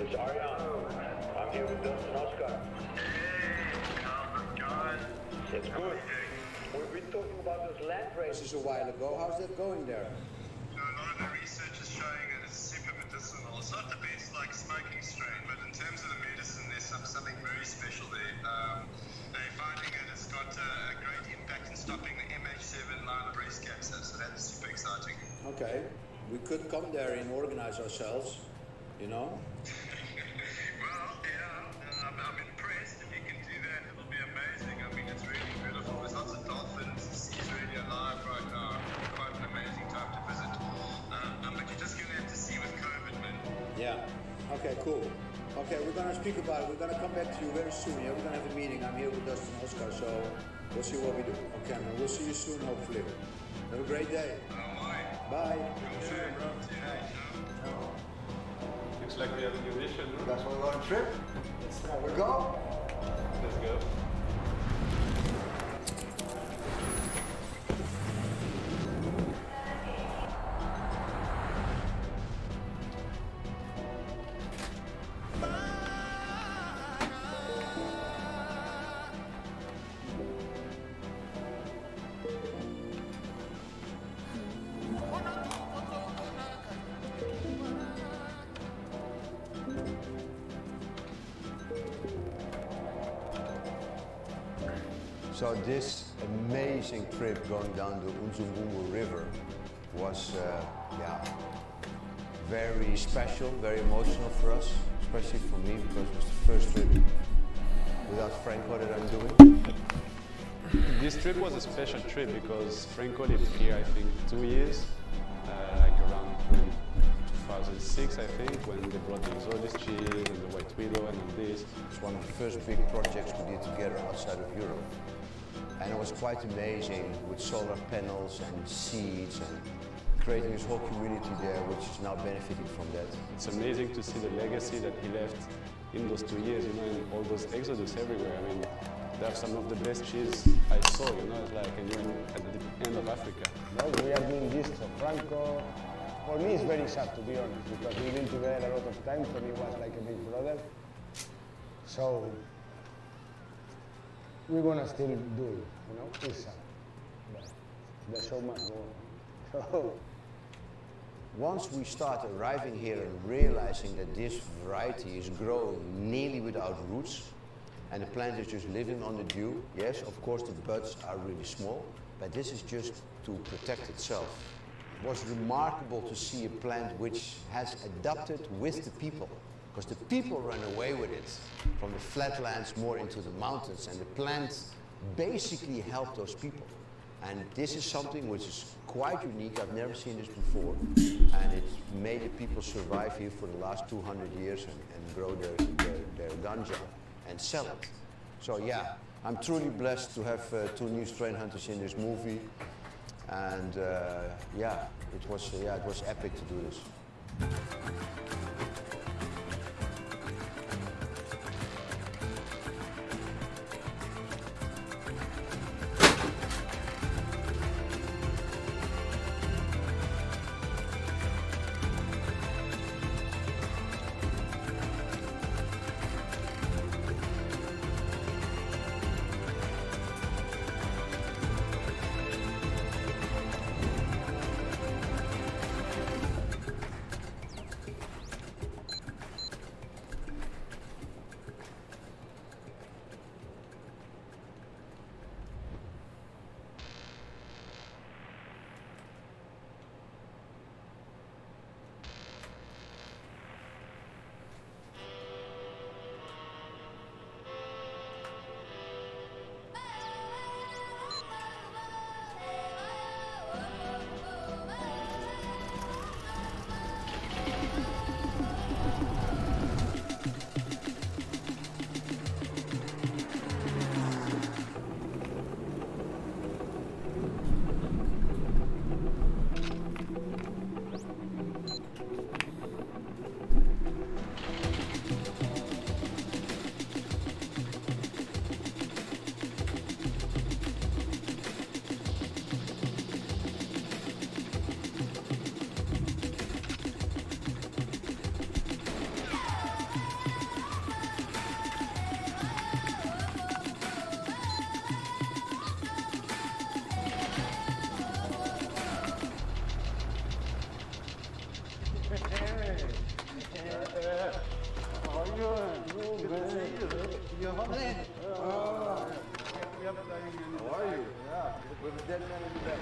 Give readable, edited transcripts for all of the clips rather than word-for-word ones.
is Arjan. I'm here with Dustin Oscar. Hey, how's it going? It's good. We've been talking about those land races a while ago. How's that going there? A lot of the research is showing that it's super medicinal. It's not the best like smoking strain, but in terms of the medicine, there's something very special there. They're finding that it's got a great impact in stopping the MH7 line of breast cancer, so that is super exciting. Okay. We could come there and organize ourselves, you know? Well, yeah, I'm impressed. If you can do that, it'll be amazing. I mean, it's really beautiful. There's lots of dolphins. The sea's really alive right now. Quite an amazing time to visit. But you're just going to have to see with COVID, man. Yeah. Okay, cool. Okay, we're gonna speak about it. We're gonna come back to you very soon. Yeah, we're gonna have a meeting. I'm here with Dustin Oscar, so we'll see what we do. Okay, man. We'll see you soon, hopefully. Have a great day. Bye. See you, bro. See you later. Looks like we have a new mission. You guys want to go on a trip? We go? Let's go. So this amazing trip going down the Unzungungu River was, very special, very emotional for us, especially for me because it was the first trip without Franco that I'm doing. This trip was a special trip because Franco lived here, I think, 2 years, like around 2006, I think, when they brought the Exodus cheese and the White Widow and all this. It's one of the first big projects we did together outside of Europe. And it was quite amazing with solar panels and seeds and creating this whole community there, which is now benefiting from that. It's amazing to see the legacy that he left in those 2 years, you know, and all those Exodus everywhere. I mean, they have some of the best cheese I saw, you know, it's like, and you're at the end of Africa. No, we are doing this for Franco. For me, it's very sad, to be honest, because we've been together a lot of time. For me, it was like a big brother. So, we want to still do it, you know? It's sad. But there's so much more. So, once we start arriving here and realizing that this variety is growing nearly without roots, and the plant is just living on the dew, yes, of course the buds are really small, but this is just to protect itself. It was remarkable to see a plant which has adapted with the people, because the people ran away with it from the flatlands more into the mountains, and the plant basically helped those people. And this is something which is quite unique. I've never seen this before, and it's made the people survive here for the last 200 years and grow their ganja and sell it. So yeah, I'm truly blessed to have two new strain hunters in this movie, and it was epic to do this. How are you? Good to see you. You're home. How are you? With a dead man in the back.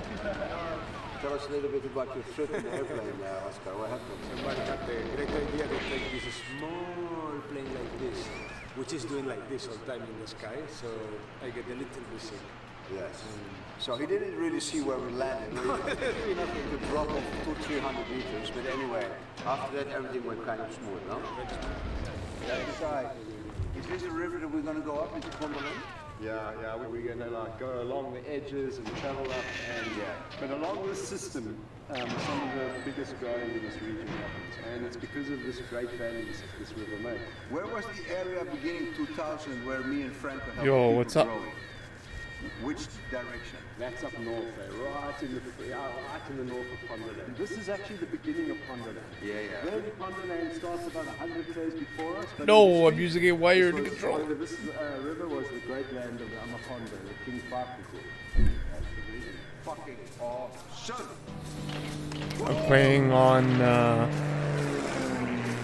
Tell us a little bit about your trip in the airplane, Oscar. What happened? Somebody had the great idea to take this small plane like this, which is doing like this all the time in the sky, so I get a little bit sick. Yes. So he didn't really see where we landed. We had to drop off 200-300 meters, but anyway, after that everything went kind of smooth, no? Is this the river that we're going to go up into Cumberland? Yeah, we're gonna like go along the edges and travel up, and but along this system, some of the biggest growing in this region happens, and it's because of this great valleys that this river makes. Where was the area beginning 2000 where me and Franco helped Yo, people what's up? grow? Which direction? That's up north there, right in the north of Ponderland. This is actually the beginning of Ponderland. Yeah. Really, Ponderland starts about 100 km before us. But No, initially, I'm using a wired this was- control. This river was the great land of the Amaponda, the King's Park before. That's the reason. Fucking awesome! I'm playing on,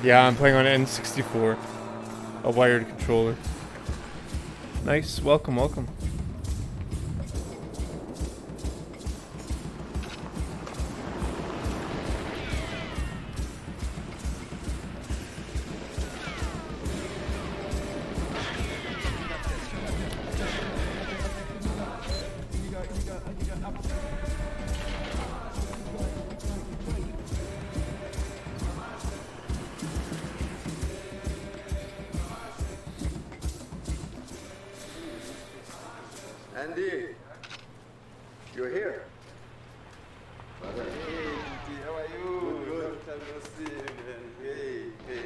I'm playing on N64, a wired controller. Nice, welcome. Andy, you're here. Hey, how are you? Good. Long time no see again. Hey,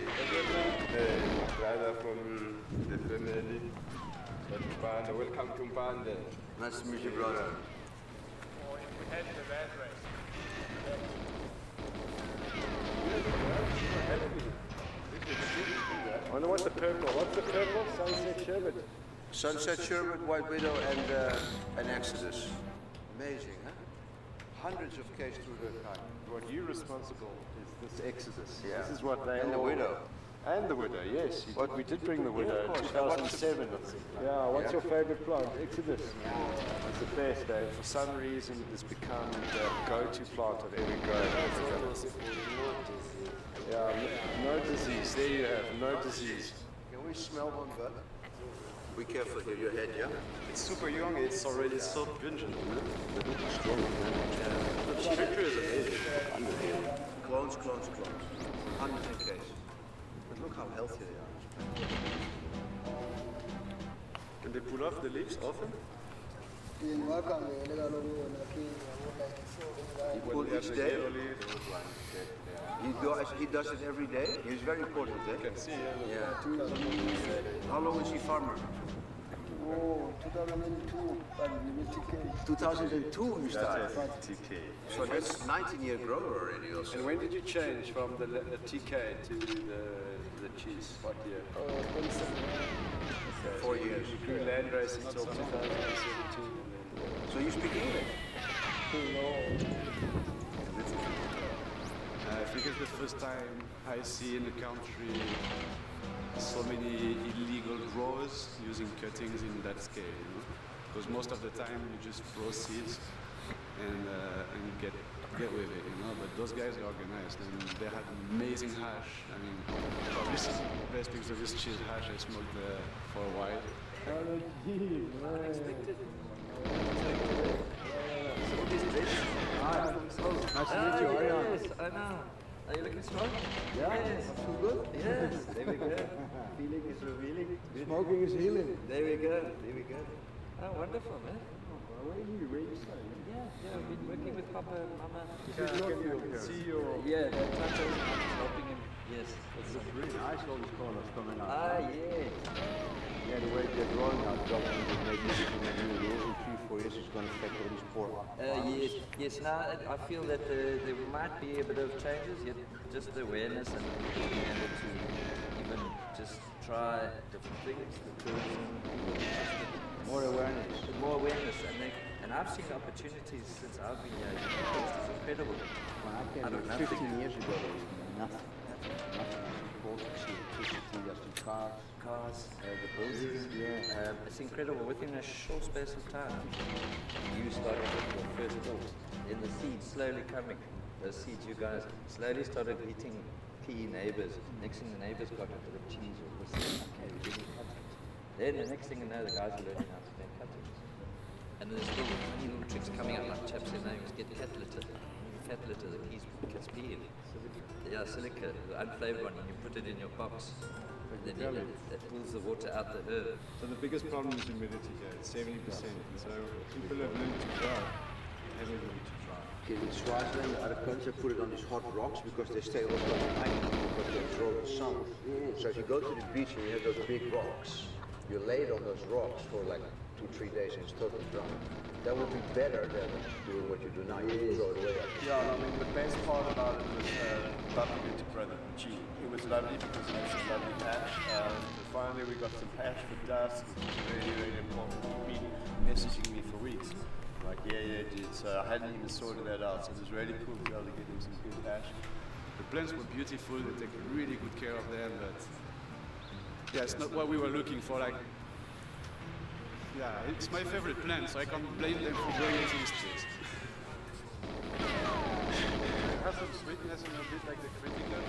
brother from the family. Mpande, welcome to Mpande. Nice to meet you, brother. I wonder what's the purple? What's the purple? Sunset Sherbet. Sunset Sherbet, White Widow, and Exodus. Amazing, huh? Hundreds of cases through the time. What you're responsible is this Exodus. Yeah. This is what they And the all- Widow. And the widow, yes. We did bring the widow in course. 2007. Yeah, what's your favorite plant? Exodus. It's the best, eh? For some reason, it's become the go-to plant of every grower. Yeah, no disease. There you have, no disease. Can we smell one, bud? Be careful here, your head, yeah? It's super young. It's already so pungent. Clones. Hundreds of cases. But look how healthy they are. Can they pull off the leaves often? You pull each day? He does it every day? He's very important, eh? You can see, Yeah. How long is he farmer? 2002 you started. TK. So that's 19-year grower already also. And when did you change from the TK to the cheese? What year? 4 years. You grew land race until 2017. So you speak English? I think it's the first time I see in the country so many illegal growers using cuttings in that scale. Because most of the time you just throw seeds and get with it, But those guys are organized and they have amazing hash. I mean, this is the best because of this cheese hash I smoked for a while. Nice to meet you, Ariane. Yes, I know. Are you looking strong? Yeah, Yes. too good. Yes, there we go. Feeling is revealing. Good. Smoking is healing. There we go. There we go. Oh, wonderful, man. Where are you staying? Yeah, we've been working with Papa and Mama. See your Yeah, Tata is helping him. Yes. It's really nice, all these colors coming out. Ah, yeah. Yeah, the way they're growing now, government is making it in a new rules in 3-4 years is going to affect all these poor Yes. Now I feel that there might be a bit of changes, yet just the awareness and being able to even just try different things, the tourism, More awareness. more awareness, and I've seen opportunities since I've been here. It's incredible. When I came I don't here know. 15 years ago, there was nothing. Cars, the buildings. It's incredible. Within a short space of time, you started with your first thought. Then the seeds slowly coming. Those seeds, you guys slowly started eating PE neighbors. Next thing the neighbors got a bit of cheese or this. Okay, we're getting cuttings. Then the next thing you know, the guys are learning how to make cuttings. And there's little funny little tricks coming out, like chaps their names, get cat litter. Cat litter, the peas gets pea in. Yeah, silica, the unflavored one, and you put it in your box. Then that pulls the water out the herb. So the biggest problem is humidity here. It's 70%. And so people have learned to grow. Haven't learned to try. Okay, in Swaziland, other countries put it on these hot rocks because they stay also on the island because they throw the sun. So if you go to the beach and you have those big rocks, you lay it on those rocks for like 2-3 days and it's totally dry. That would be better than doing what you do now. You throw it away. Yeah, I mean, the best part about it was bumping into Brother G. It was lovely because it was a lovely patch. Finally, we got some patch for dust, which was really, really important. He'd been messaging me for weeks. Like, yeah, dude. So I hadn't even sorted that out. So it was really cool to be able to get him some good patch. The plants were beautiful. They take really good care of them, but yeah, it's not what we were looking for. Like, yeah, it's my favorite plant, so I can't blame them for growing into this place. It has some sweetness and a bit like the critical.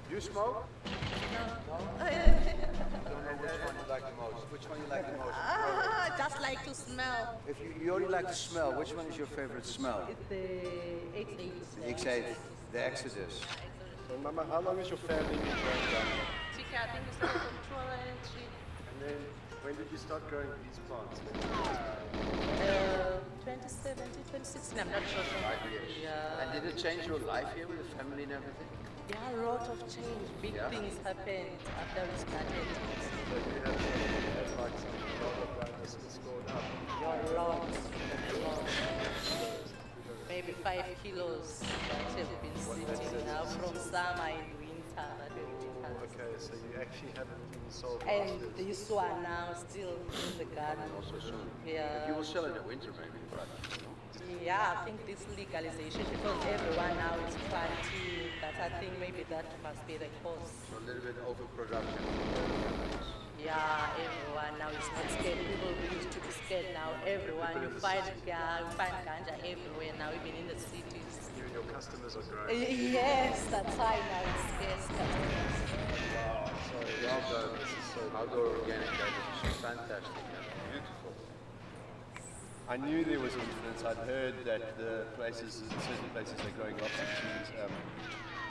You smoke? No. I don't know which one you like the most. Which one you like the most? Just like to smell. If you only like the smell, which one is your favorite smell? It's the X8. The X8, the Exodus. So, Mama, how long is your family been growing down here? I think we started from 2003. And then, when did you start growing these plants? 2017, 2016, I'm not sure. 5 years. Yeah. And did it change your life here with the family and everything? Yeah, a lot of change. Big things happened after we started. So you have like some other plants scored up. Yeah, a lot. Maybe 5 kilos that have been sitting now from summer and winter that we didn't have. Okay, so you actually haven't even sold And this one now still in the garden. Also soon. Yeah. You will sell in the winter maybe, but Yeah, I think this legalization, because everyone now is planting, that I think maybe that must be the cause. so a little bit overproduction. Yeah, everyone now is not scared. People who used to be scared now. Everyone, you find ganja everywhere now, even in the cities. you and your customers are growing. Yes, that's why now it's scarce customers. Wow, so well done. This is so Outdoor organic garden is fantastic. Beautiful. I knew there was influence. I'd heard that the places, certain places are growing lots of trees.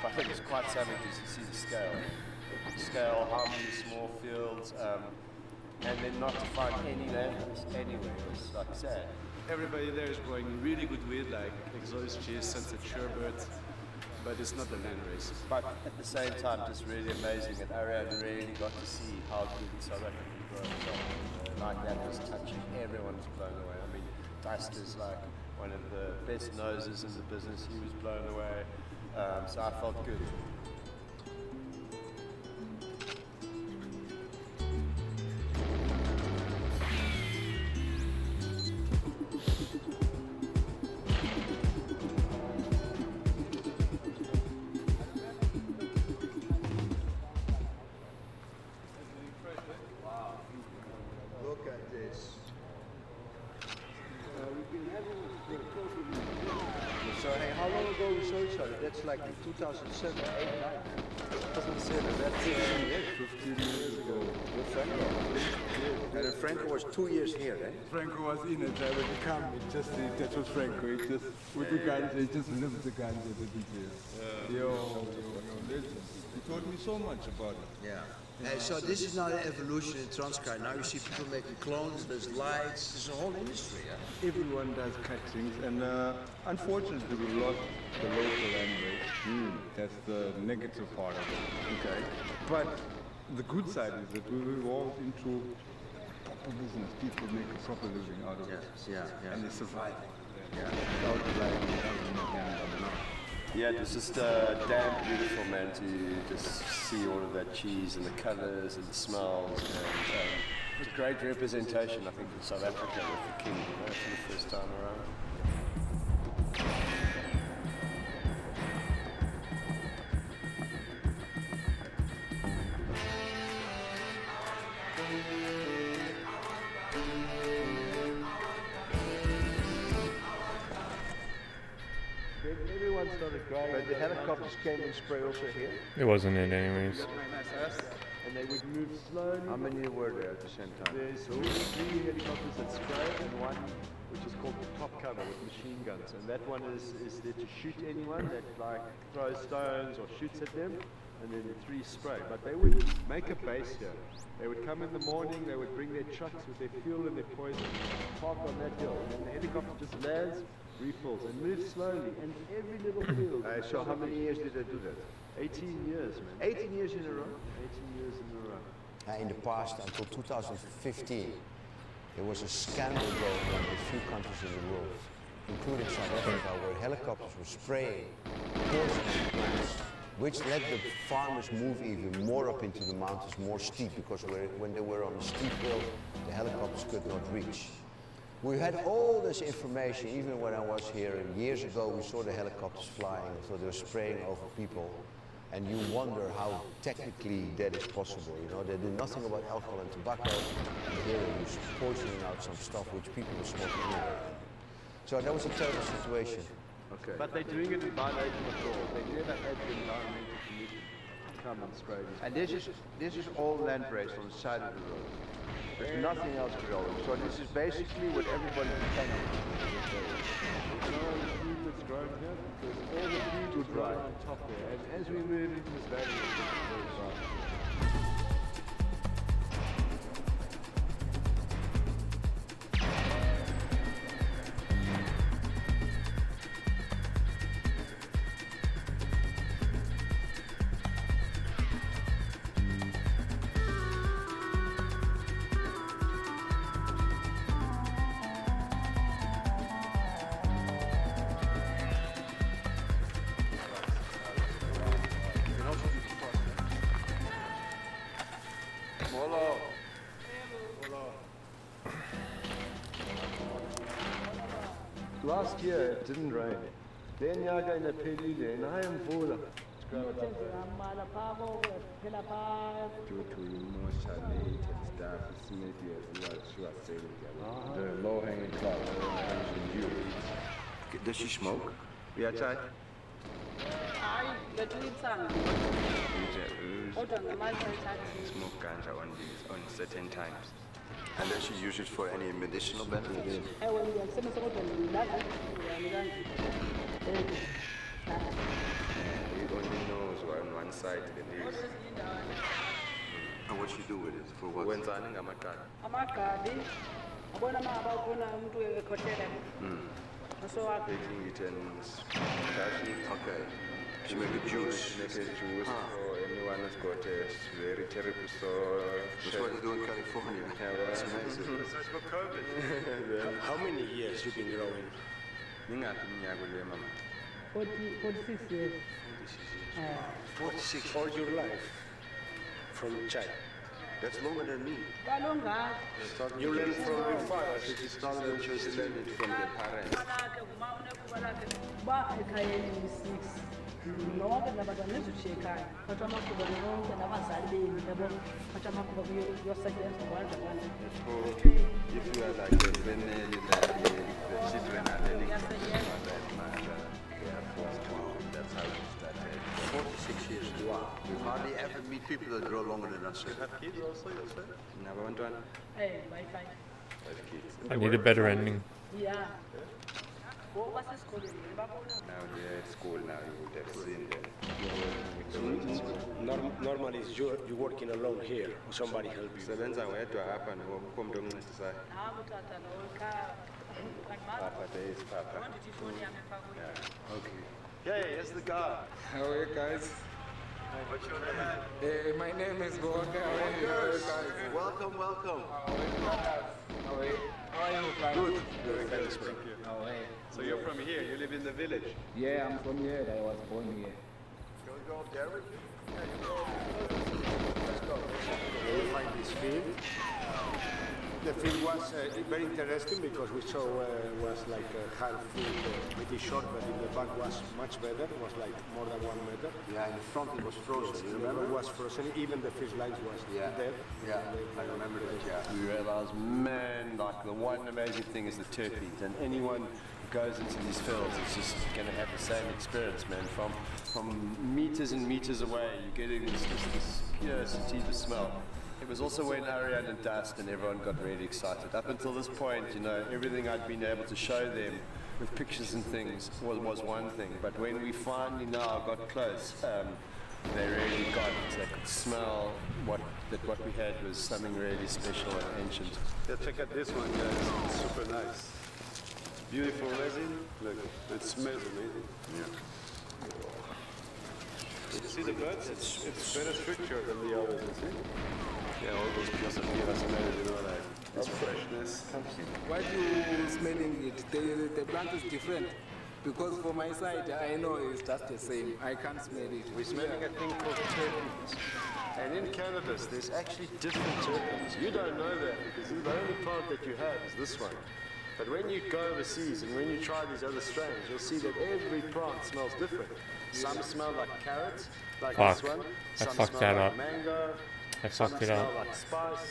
But I think it's quite something to see the scale. Scale, how many small fields, and then not to find any landers anywhere was like sad. Everybody there is growing really good weed, like Exodus cheese, Sunset Sherbet, but it's not the land race. But at the same time, just really amazing that Ariane really got to see how good South African grows. Like that was touching. Everyone was blown away. I mean, Dust is like one of the best noses in the business. He was blown away. So I felt good. Look at this. We've been having a close review. So hey, how long ago we saw each other? That's like in 2007, 8, 9. 2007, that's 15 years ago. With Franco. And then Franco was 2 years here, eh? Franco was in it, when he came, that was Franco. He just, with the guns, he just lived the guns, didn't he? Yo, legend. He told me so much about it. Yeah. So this is now the evolution in Transkei. Now you see people making clones, there's lights, there's a whole industry, yeah? Everyone does cuttings, and unfortunately we lost the local language. That's the negative part of it. Okay. But the good side is that we evolved into proper business. People make a proper living out of it. Yeah. And they survive. Yeah. Without relying on government. Yeah, it was just damn beautiful, man, to just see all of that cheese and the colours and the smells. And it was a great representation, I think, in South Africa with the king, you know, for the first time around. started growing. But the helicopters came and spray also here? It wasn't it anyways. And they would move slowly. How many were there at the same time? There's 3 helicopters that spray and one which is called the top cover with machine guns. And that one is there to shoot anyone that like throws stones or shoots at them. And then the 3 spray. But they would make a base here. They would come in the morning, they would bring their trucks with their fuel and their poison, park on that hill. And then the helicopter just lands, refills, and moves slowly. And every little field. So how many years did they do that? 18 years, man. 18 years in a row? 18 years in a row. In the past, until 2015, there was a scandal going on in a few countries in the world, including South Africa, where helicopters were spraying poisonous plants, which let the farmers move even more up into the mountains, more steep, because when they were on a steep hill, the helicopters could not reach. We had all this information, even when I was here, and years ago we saw the helicopters flying, so they were spraying over people. And you wonder how technically that is possible. You know, they did nothing about alcohol and tobacco, and here they're just poisoning out some stuff which people were smoking anyway. So that was a terrible situation. Okay. But they're doing it in violation of law. They never had the environmental commission come and spray these. And this is all land raised on the side of the road. There's nothing else growing. So this is basically what everybody depends on. There's no food that's growing here because all the food is right on top there. And as we move into this valley, it's very dry. Last year it didn't rain. Then yaga in a pelile and I am full. Due to emotional stuff, it's maybe as well she was saying. The low hanging cloud comes in you. Does she smoke? Yeah, Chai. Smoke ganja on certain times. And does she use it for any medicinal benefits? He only knows on one side the leaves. And what she do with it? For what? Wenzani ngamakala. Taking it and crushing. Okay. She make a juice. Make a juice for anyone who's got a very terrible sore. That's what they do in California. That's amazing. That's for COVID. How many years you been growing? 46 years. 46 all your life from China. That's longer than me. You learn from your father. It started just learning from the parents. If you are like a venel, the children are learning from their mother and mother, they are forced to. That's how it started. 46 years. Wow. You hardly ever meet people that grow longer than us. You have kids also yourself? Never want one? Hey, Wi-Fi. Have kids. I need a better ending. Yeah. Now they're at school now, you would have seen them. Normally you're working alone here, or somebody help you. Sebenza wedwa apha ngokho umuntu ongincedisayo. Papa, there is Papa. Okay. Yeah, here's the guy. How are you guys? What's your name? My name is Goga. How are you guys? Welcome, welcome. How are you? Good. Thank you. How are you? So you're from here, you live in the village? Yeah, I'm from here. I was born here. Can we go up there with you? Yeah, you go. Let's go. We'll find this field. The field was very interesting because we saw was like half pretty short, but in the back was much better. It was like more than 1 meter. Yeah, in the front it was frozen. You remember? It was frozen. Even the fish lines was dead. Yeah, I remember that. Yeah. We realized, man, like the one amazing thing is the terpenes, and anyone goes into these fields is just going to have the same experience, man. From meters and meters away, you're getting this pure sativa smell. It was also when Ariane and dust and everyone got really excited. Up until this point, you know, everything I'd been able to show them with pictures and things was one thing. But when we finally now got close, they really got it. They could smell what we had was something really special and ancient. Yeah, check out this one, guys. It's super nice. Beautiful resin. Look, it smells amazing. Yeah. You see the buds? It's better structured than the others, you see? Yeah, all those pieces of Viva smell, you know, like this freshness comes in. Why do you smelling it? The plant is different. Because for my side, I know it's just the same. I can't smell it. We're smelling a thing called terpenes. And in cannabis, there's actually different terpenes. You don't know that because the only plant that you have is this one. But when you go overseas and when you try these other strains, you'll see that every plant smells different. Some smell like carrots, like this one. I Some fucked smell that like up. mango. I Some fucked it smell up. like spice.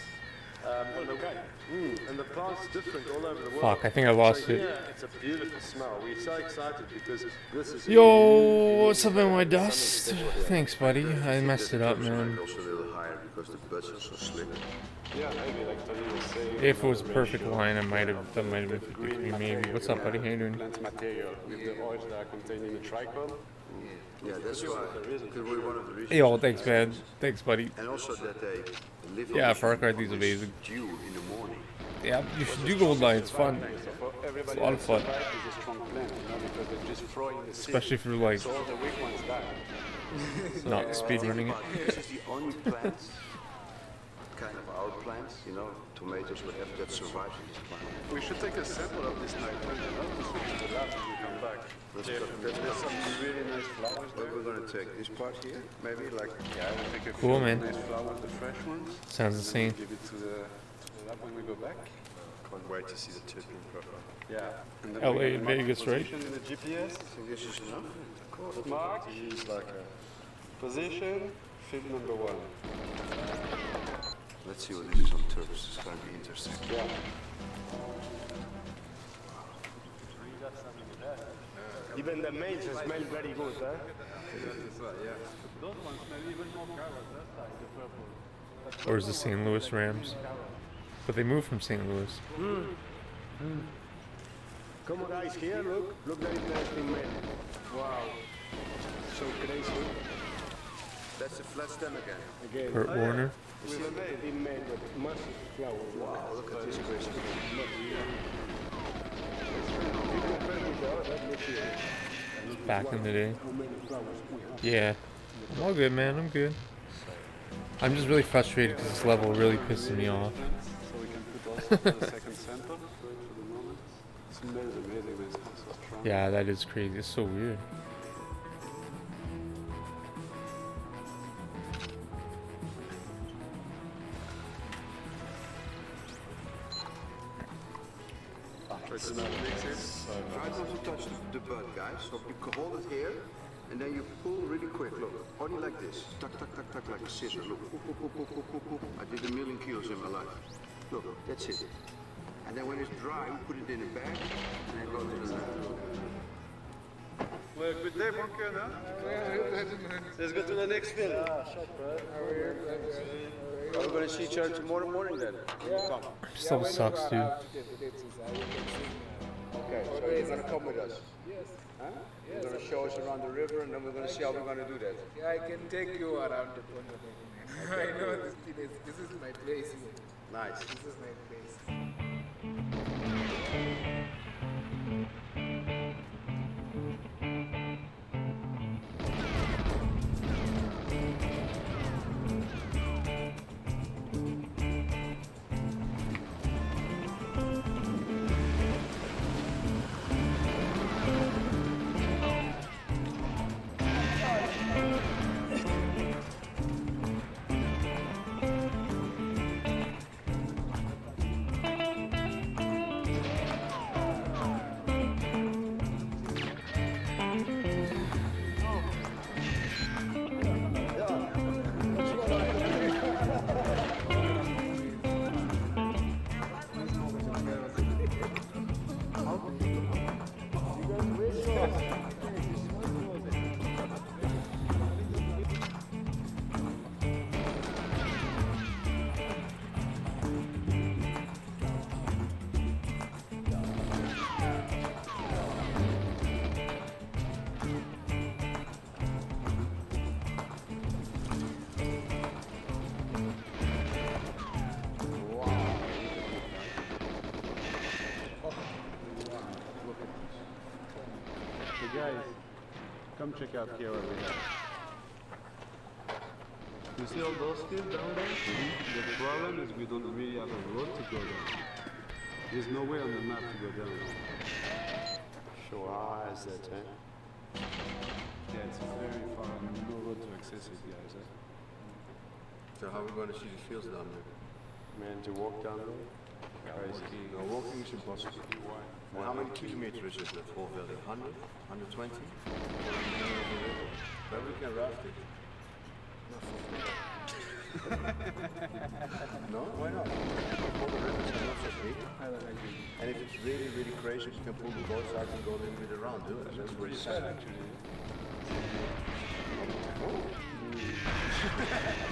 And the plant's different all over the world. Fuck, I think I lost so it. here, it's a beautiful smell. We're so excited because this is Yo, what's up in my dust? Thanks, buddy. I messed it up, man. Also a little higher because the buds are so slick. Yeah, maybe like Tony was saying. If it was a perfect line, that might have been 50-50 maybe. What's up, buddy? How you doing? Plant material with the oils that are contained in the trichome. Yeah, that's why. Because we're one of the reasons. Yo, thanks, man. Thanks, buddy. And also that they live Yeah, on Far Cry this 3 is amazing. dew in the morning. Yeah, you should do Gold Line. It's fun. So for everybody It's a lot of fun. It's a strong plant, you know, because they're just throwing the seed. Especially for like So all the weak ones die. not speedrunning it. This is the only plant, kind of our plants, you know, tomatoes, whatever, that survives in this plant. We should take a sample of this night, you know, to switch to the lab when we come back. There's some really nice flowers But there. we're going to take this part here, maybe like, Yeah, we'll take a Cool, few man. nice flowers, the fresh ones. Sounds and insane. then Give it to the lab when we go back. Can't wait to see the terpene profile. Yeah. And then LA we and can mark the Vegas, right? position in the GPS. I think this is enough. Mark, Use like a position, field number 1. Let's see what this is on terps. It's going to be interesting. Yeah. Even the males smell very good, huh? Those ones smell even more carrot, that side, the purple. Or is the St. Louis Rams? But they moved from St. Louis. Come on, guys, here, look that interesting man. Wow, so crazy. That's the flat stem again. Again, Kurt Warner. we have a big man with massive flowers. Wow, look at this crazy. Back in the day. How many flowers we have? Yeah. I'm all good, man. I'm good. I'm just really frustrated because this level really pisses me off. So we can put also the second sample for the moment. It smells amazing, but it smells so strong. Yeah, that is crazy. It's so weird. It's not mixing. Try not to touch the bud, guys. So you can hold it here, and then you pull really quick. Look, only like this. Tuck, tuck, tuck, tuck, like a scissor. Look, poop, poop, poop, poop, poop, poop, poop. I did 1,000,000 kilos in my life. Look, that's it. And then when it's dry, we put it in a bag, and then go to the lab. Well, good day, Bunker, huh? Let's go to the next field. We're going to see each other tomorrow morning then. Come. Still sucks, dude. Okay, so you're going to come with us? Yes. Huh? You're going to show us around the river, and then we're going to see how we're going to do that. Yeah, I can take you around the corner. I know this place. This is my place here. Nice. This is my place. guys, come check out here what we have. You see all those fields down there? The problem is we don't really have a road to go down. There's no way on the map to go down. Sure, how is that, eh? Yeah, it's very far and no road to access it, guys. So how are we going to see the fields down there? Man, to walk down there? Crazy. No, walking is impossible. Why? Well, how many kilometers is that whole valley? 100? 120? Well, we can raft it. No? Why not? All the rivers are not so big. And if it's really, really crazy, you can pull the boats out and go a little bit around, do it. That's pretty sad, actually.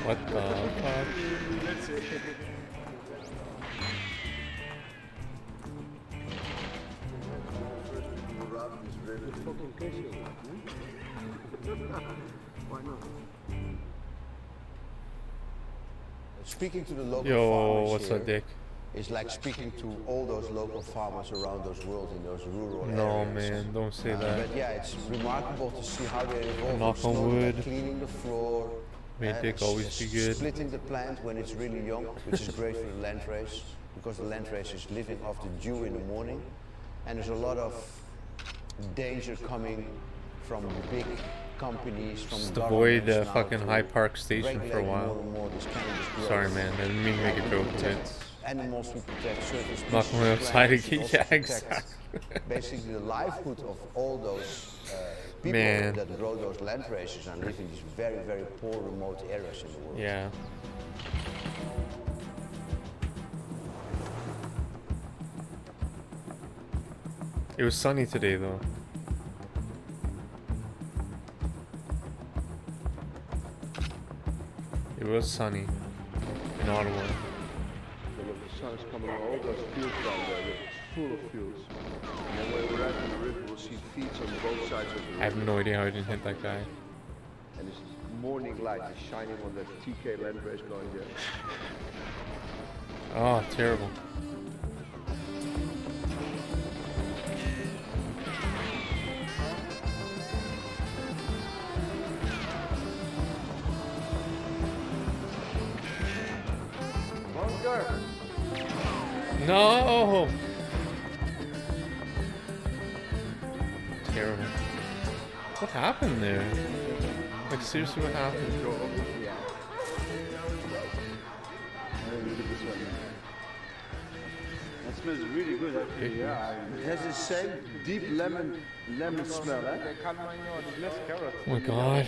What the fuck? Let's see. It's fucking crazy. Why not? Speaking to the local Yo, farmers what's here up, Dick? is like speaking to all those local farmers around those world in those rural areas. No, man, don't say that. But yeah, it's remarkable to see how they evolve. Knock on slowly, wood. like cleaning the floor. May Dick always be good. Splitting the plant when it's really young, which is great for the landrace, because the landrace is living off the dew in the morning. And there's a lot of danger coming from big companies, from Just avoid governments now fucking to Hyde Park Station for a regulate while. more and more this cannabis growth. Sorry, man, I didn't mean to make a joke of it. Animals, we protect certain species. Not going of outside plants, to we get also Gyges. protect basically the livelihood of all those people Man. that grow those land races and live in these very, very poor, remote areas in the world. Yeah. It was sunny today, though. It was sunny in Ottawa. Look, the sun is coming on all those fields down there. It's full of fields. And then when we're out in the river, we'll see fields on both sides of the river. I have no idea how I didn't hit that guy. And this morning light is shining on that TK land race going there. Oh, terrible. No! Terrible. What happened there? Like, seriously, what happened? That smells really good, actually. Yeah. It has the same deep lemon smell, eh? Oh my god.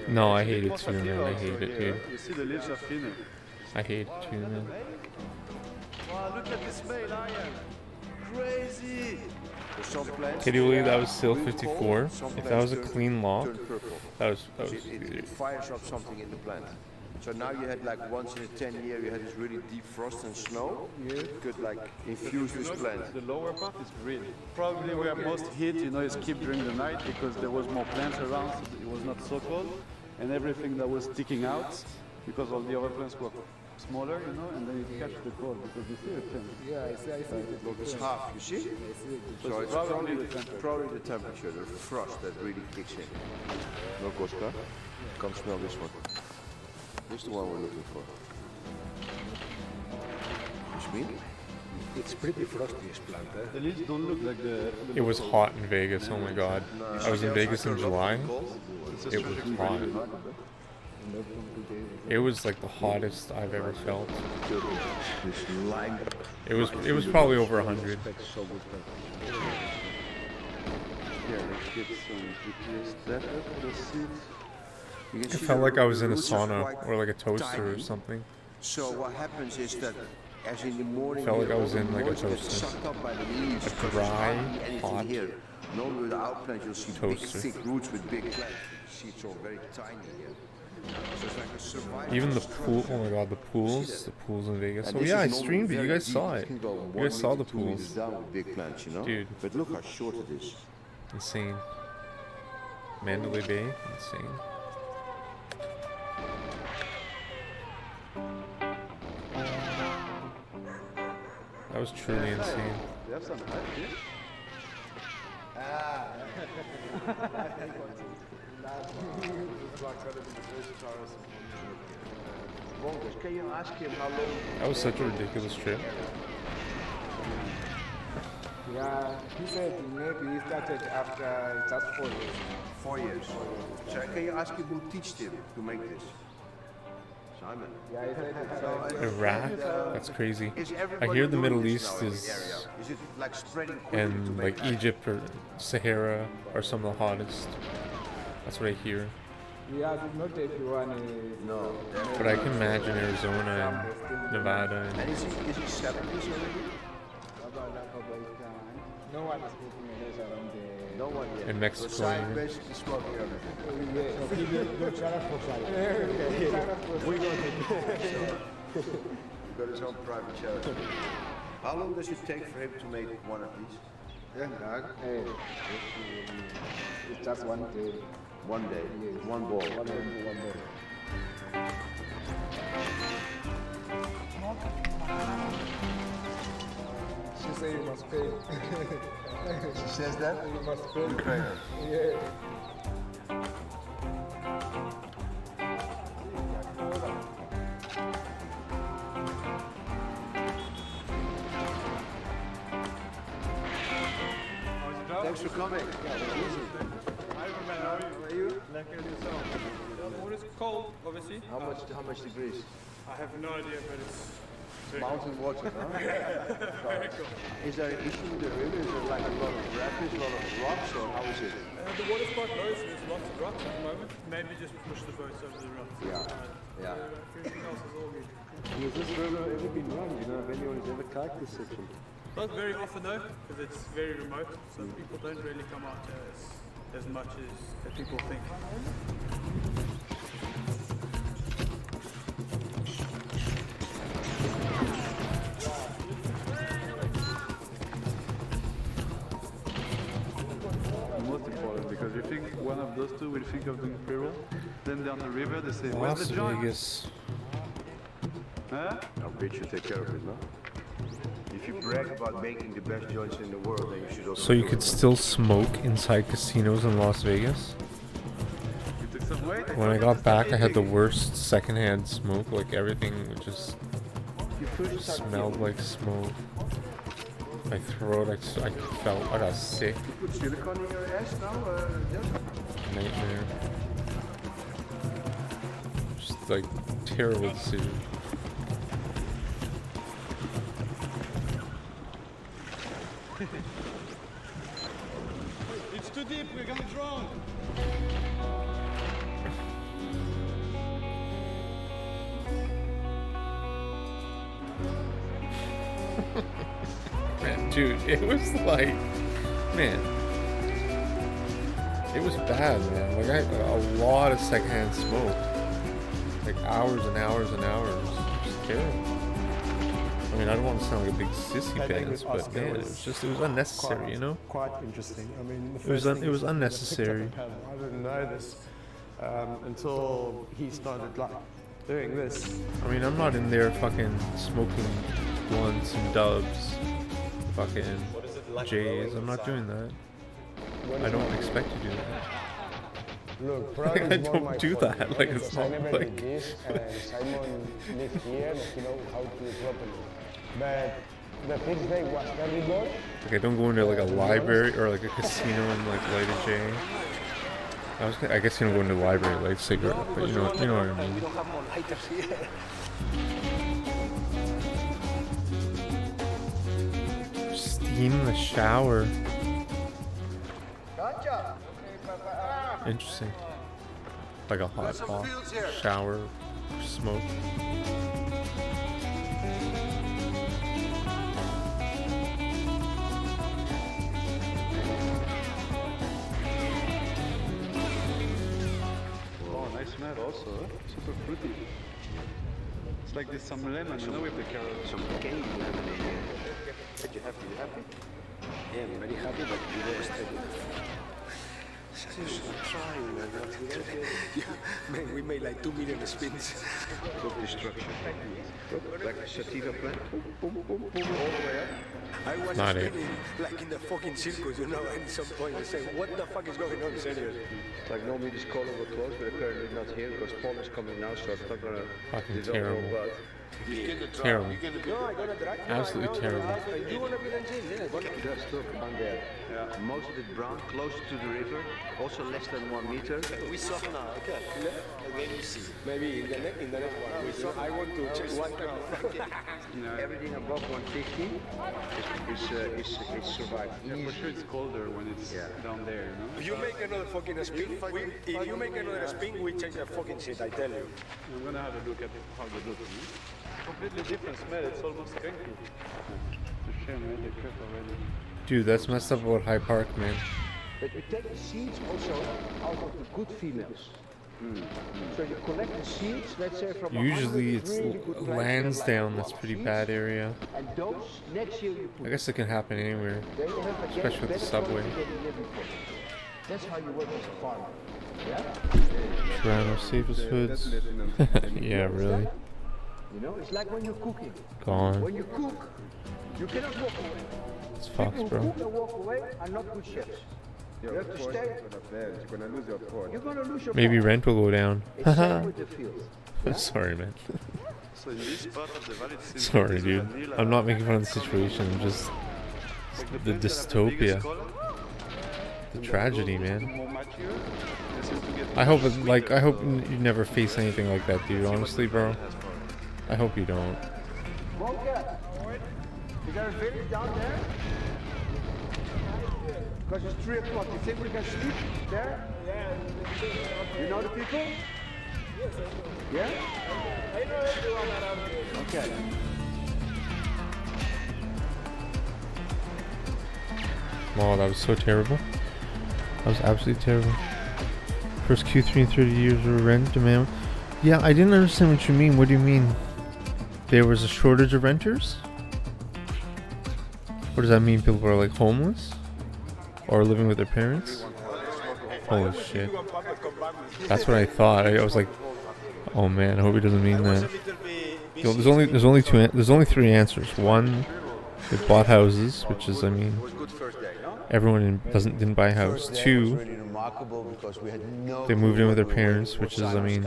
No, I hate it too, man. I hate it, dude. You see the leaves are thinner. I hate it too, man. Wow, look at this male iron. Crazy! Can you believe that was still 54? If that was a clean law, that was it fires up something in the plant. So now you had like once in a 10 year, you had this really deep frost and snow. You could like infuse this plant. The lower part is green. Probably where most heat, is kept during the night because there was more plants around, so it was not so cold. And everything that was sticking out, because all the other plants were smaller, and then it catches the cold because you see the plant. Yeah, I see. Look, it's half, you see? So it's probably the temperature, the frost that really kicks in. Look, Oscar, come smell this one. This is the one we're looking for. You mean? It's pretty frosty, this plant, eh? The leaves don't look like the... It was hot in Vegas, oh my god. I was in Vegas in July. It was hot. It was like the hottest I've ever felt. It was probably over 100. Yeah, let's get some GPS data for the seeds. It felt like I was in a sauna or like a toaster or something. So what happens is that as in the morning, Felt like I was in like a moisture gets toaster. sucked up by the leaves. A So there's dry, hardly anything hot here. Normally with the outplant you'll see toaster. big thick roots with big plants. You see it's all very tiny here. So it's like a survival. Even the pool, oh my god, the pools in Vegas. And Oh this yeah, I is normally streamed it, you very guys deep. saw It it. can go You 1 guys saw meter, the 2 meters pools. down with big plants, Dude. But look how short it is. Insane. Mandalay Bay, insane. That was truly insane. They have some hype here. Bonkers, can you ask him how long? That was such a ridiculous trip. Yeah, he said maybe he started after just 4 years. 4 years. So can you ask him who taught him to make this? Simon. Yeah, he said it's Iraq? That's crazy. I hear the Middle East is, it like spreading and like Egypt or Sahara are some of the hottest. That's what I hear. yeah, not everyone is. No. But I can imagine Arizona and Nevada And is he 70s already? No one is making a mess around the. No one yet. In Mexico. So Simon basically smoking everything. So keep your shut for salad. We got it. He got his own private charity. How long does it take for him to make one of these? Hey, it's just one day. One day, Yes. one ball. One day. She said you must pay. She says that? You must pay. Incredible. Yeah. Thanks for coming. Water is cold, obviously. How much degrees? I have no idea, but it's Mountain water, huh? very cold. Is there an issue with the river? Is there like a lot of rapids, a lot of rocks, or how is it? The water's quite low, so there's lots of rocks at the moment. Maybe just push the boats over the rocks. Yeah. Everything else is all good. Has this river ever been run? Do you know if anyone has ever kayaked this section? Not very often though, because it's very remote, so people don't really come out as much as people think. Most important, because you think one of those two will think of doing pre-roll, then they're on the river, they say, where's Las the joint? Vegas. Huh? Our bitch should take care of it, no? If you brag about making the best joints in the world, then you should also So you do could it. still smoke inside casinos in Las Vegas? You took some weight? When I got back, I had the worst secondhand smoke. Like everything just smelled like smoke. My throat, I felt, I got sick. You put silicone in your ass now? Nightmare. Just like terrible decision. It's too deep, we're gonna drown. Man, dude, it was like, man, it was bad, man. Like a lot of secondhand smoke, like hours and hours and hours. It was terrible. I mean, I don't want to sound like a big sissy pants, but man, it was unnecessary, you know? Quite interesting. I mean, the It was first thing it was is when I picked up unnecessary. a paddle, I didn't know this until he started like doing this. I mean, I'm not in there fucking smoking blunts and dubs, fucking Jays. I'm not doing that. I don't expect to do that. Look, Like, probably I it's more don't my do fault, that. you know, Like, it's because I not never like- did this, and Simon lived here, and he know how to do it properly. But the first day was very good. Like I don't go into like a library or like a casino and like light a J. I guess you don't go into the library and light a cigarette, but you know what I mean. We don't have more lighters here. Steam in the shower. Interesting. Like a hot shower smoke. Oh, nice smell also, huh? Super fruity. It's like there's some lemon, you know, with the carrot. Some candy lemon in here. But you happy? You happy? Yeah, I'm very happy, but you never stay with Just trying, man. Yeah, man, we made like 2 million spins. Look the structure. Look, like a sativa plant. Boom, boom, boom, boom, all the way up. I was Not it. spinning like in the fucking circus, you know, and at some point I say, what the fuck is going on, seriously? Like normally this collar will close, but apparently not here because pollen is coming now, so it's not gonna Fucking dissolve all terrible. blood. Terrible. No, I gonna drag you. Absolutely terrible. You wanna be in jail? Yeah. Just look down there. Most of it brown, closer to the river, also less than 1 meter. We soft now, okay. Again, you see. Maybe in the next one. I want to check one time. Everything above 150 is survived. Yeah, for sure it's colder when it's down there, you know? You make another fucking spin. If you make another spin, we change the fucking shit, I tell you. I'm gonna have a look at how they look. Completely different smell, it's almost skunky. It's a shame, they cut already. Dude, that's messed up about High Park, man. But you take the seeds also out of the good females. So you collect the seeds, let's say from Usually 100 it's really good plants, Lansdowne, like that's pretty seeds, bad area. And those next year you put. I guess it can happen anywhere, Then you have again especially with the better subway. quality than the year before. That's how you work as a farmer. Yeah? Toronto safest foods. Yeah, really. You know, it's like when you're cooking. Gone. When you cook, you cannot walk away. It's Fox, People who bro. cook and walk away are not good chefs. You have to stay. You're gonna lose your pot. You're gonna lose your Maybe pot. rent will go down. It's same with the field. Sorry, man. So in this part of the valley, it seems Sorry, like dude. vanilla. I'm not making fun of the situation. I'm just the dystopia, the tragedy, man. I hope it, like, I hope you never face anything like that, dude. Honestly, bro. I hope you don't. Monka, you got a village down there? Because it's 3 o'clock. You think we can sleep there? Yeah. You know the people? Yes, I know. Yeah? I know everyone around here. Okay. Wow, that was so terrible. That was absolutely terrible. First Q3 in 30 years of rent demand. Yeah, I didn't understand what you mean. What do you mean? There was a shortage of renters? What does that mean? People are like homeless? Or living with their parents? Holy shit. That's what I thought. I was like, oh man, I hope he doesn't mean that. You know, there's only 3 answers. One, they bought houses, which is, I mean, everyone didn't buy a house. 2, they moved in with their parents, which is, I mean,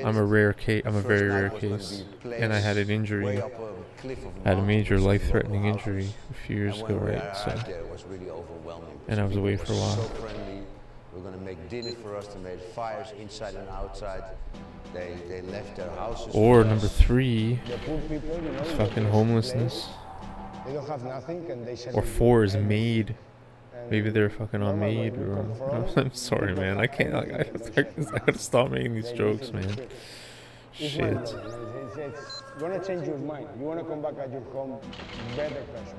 I'm a rare case. I'm a very rare case, and I had an injury. Had a major life-threatening injury a few years ago, right? So, and I was away for a while. We're going to make dinner for us. They made fires inside and outside. They left their houses. Or number 3, The poor people, you know, is fucking homelessness. they don't have nothing and they sell Or it. 4 is maid. Maybe they're fucking on maid. Or I'm sorry, man. I can't. I gotta stop making these jokes, man. It's Shit. one thing, it's gonna change your mind. You wanna come back at your home better person.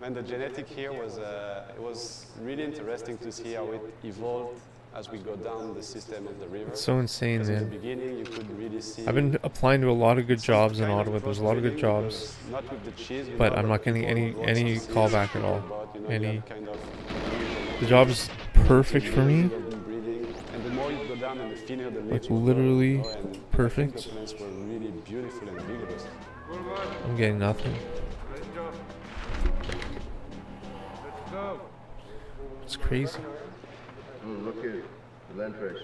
And the genetic here was, it was really interesting to see how it evolved as we go down the system of the river. It's so insane, Because in man. the beginning you could really see... I've been applying to a lot of good jobs in kind of Ottawa. There's a lot of good jobs, crossbreeding, not with the cheese, you but know, I'm not getting any lots of seeds callback at all. about, you know, you Any. have kind of The job is perfect for me. breeding, and the more you go down and the thinner the Like leaves will go, literally you know, and I think perfect. the plants were really beautiful and vigorous. I'm getting nothing. It's crazy. Look here, the land fresh.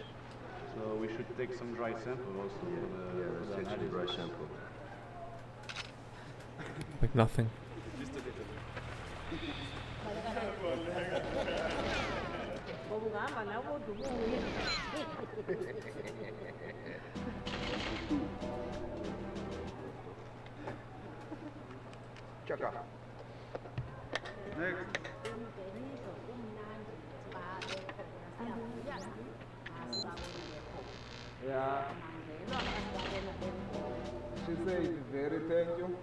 So we should take some dry sample also. Yeah, let's take some dry sample. Like nothing. Chaka. Yeah. She said, very thank you.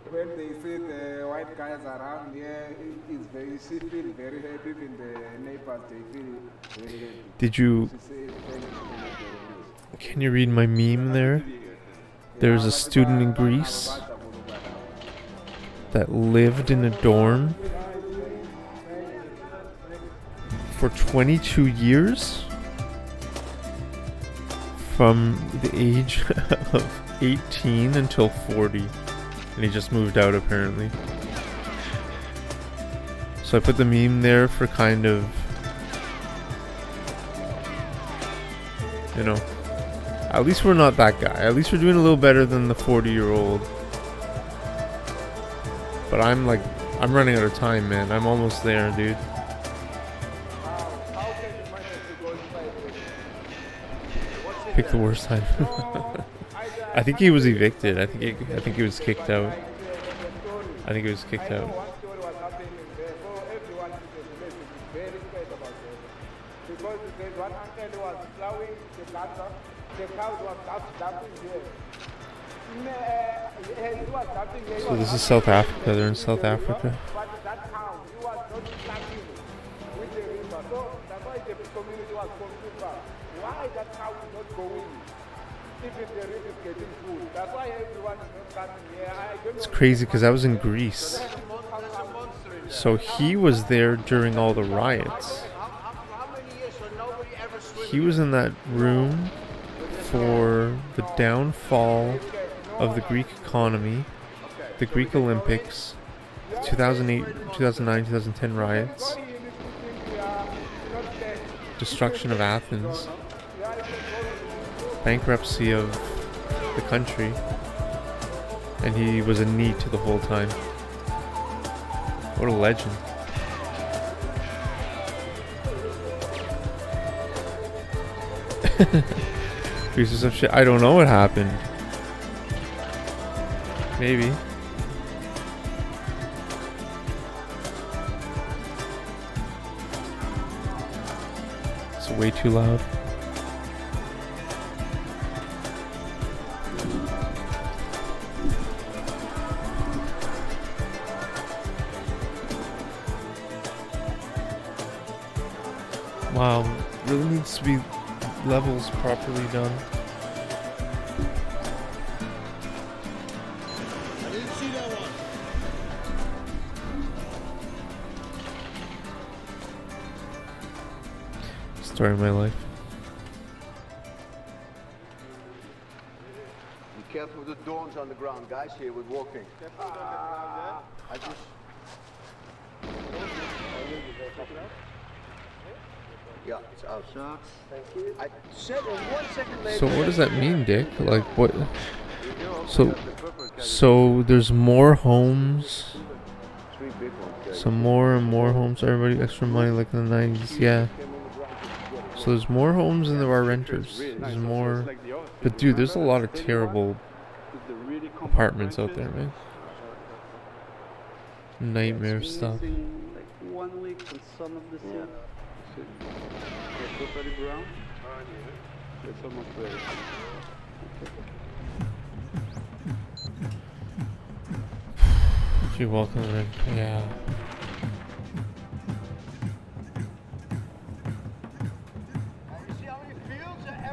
When they see the white guys around here, it's very, she feels very happy. When the neighbors, they feel very happy. Did you? She said, thank you. Can you read my meme there? There's a student in Greece that lived in a dorm for 22 years. From the age of 18 until 40. And he just moved out apparently. So I put the meme there for kind of, you know, at least we're not that guy. At least we're doing a little better than the 40-year-old. But I'm running out of time, man. I'm almost there, dude. Pick the worst time. I think he was evicted. I think he was kicked out. I think he was kicked out. So this is South Africa. They're in South Africa. It's crazy because I was in Greece. So he was there during all the riots. He was in that room for the downfall of the Greek economy, the Greek Olympics, 2008, 2009, 2010 riots, destruction of Athens, bankruptcy of the country, and he was a NEET the whole time. What a legend. Piece of some shit. I don't know what happened. Maybe. It's way too loud. Wow, really needs to be levels properly done. I didn't see that one. Story of my life. Be careful with the thorns on the ground, guys, here with walking. I just... Yeah, it's out. Thank you. I said it 1 second later. So what does that mean, Dick? Like what? So there's more homes. Some more and more homes. Everybody extra money like in the 90s. Yeah. So there's more homes than there are renters. There's more. But dude, there's a lot of terrible apartments out there, man. Nightmare stuff. Like 1 week and some of the sea. Totally brown? Yeah. It's almost ready. You're welcome, man. Yeah.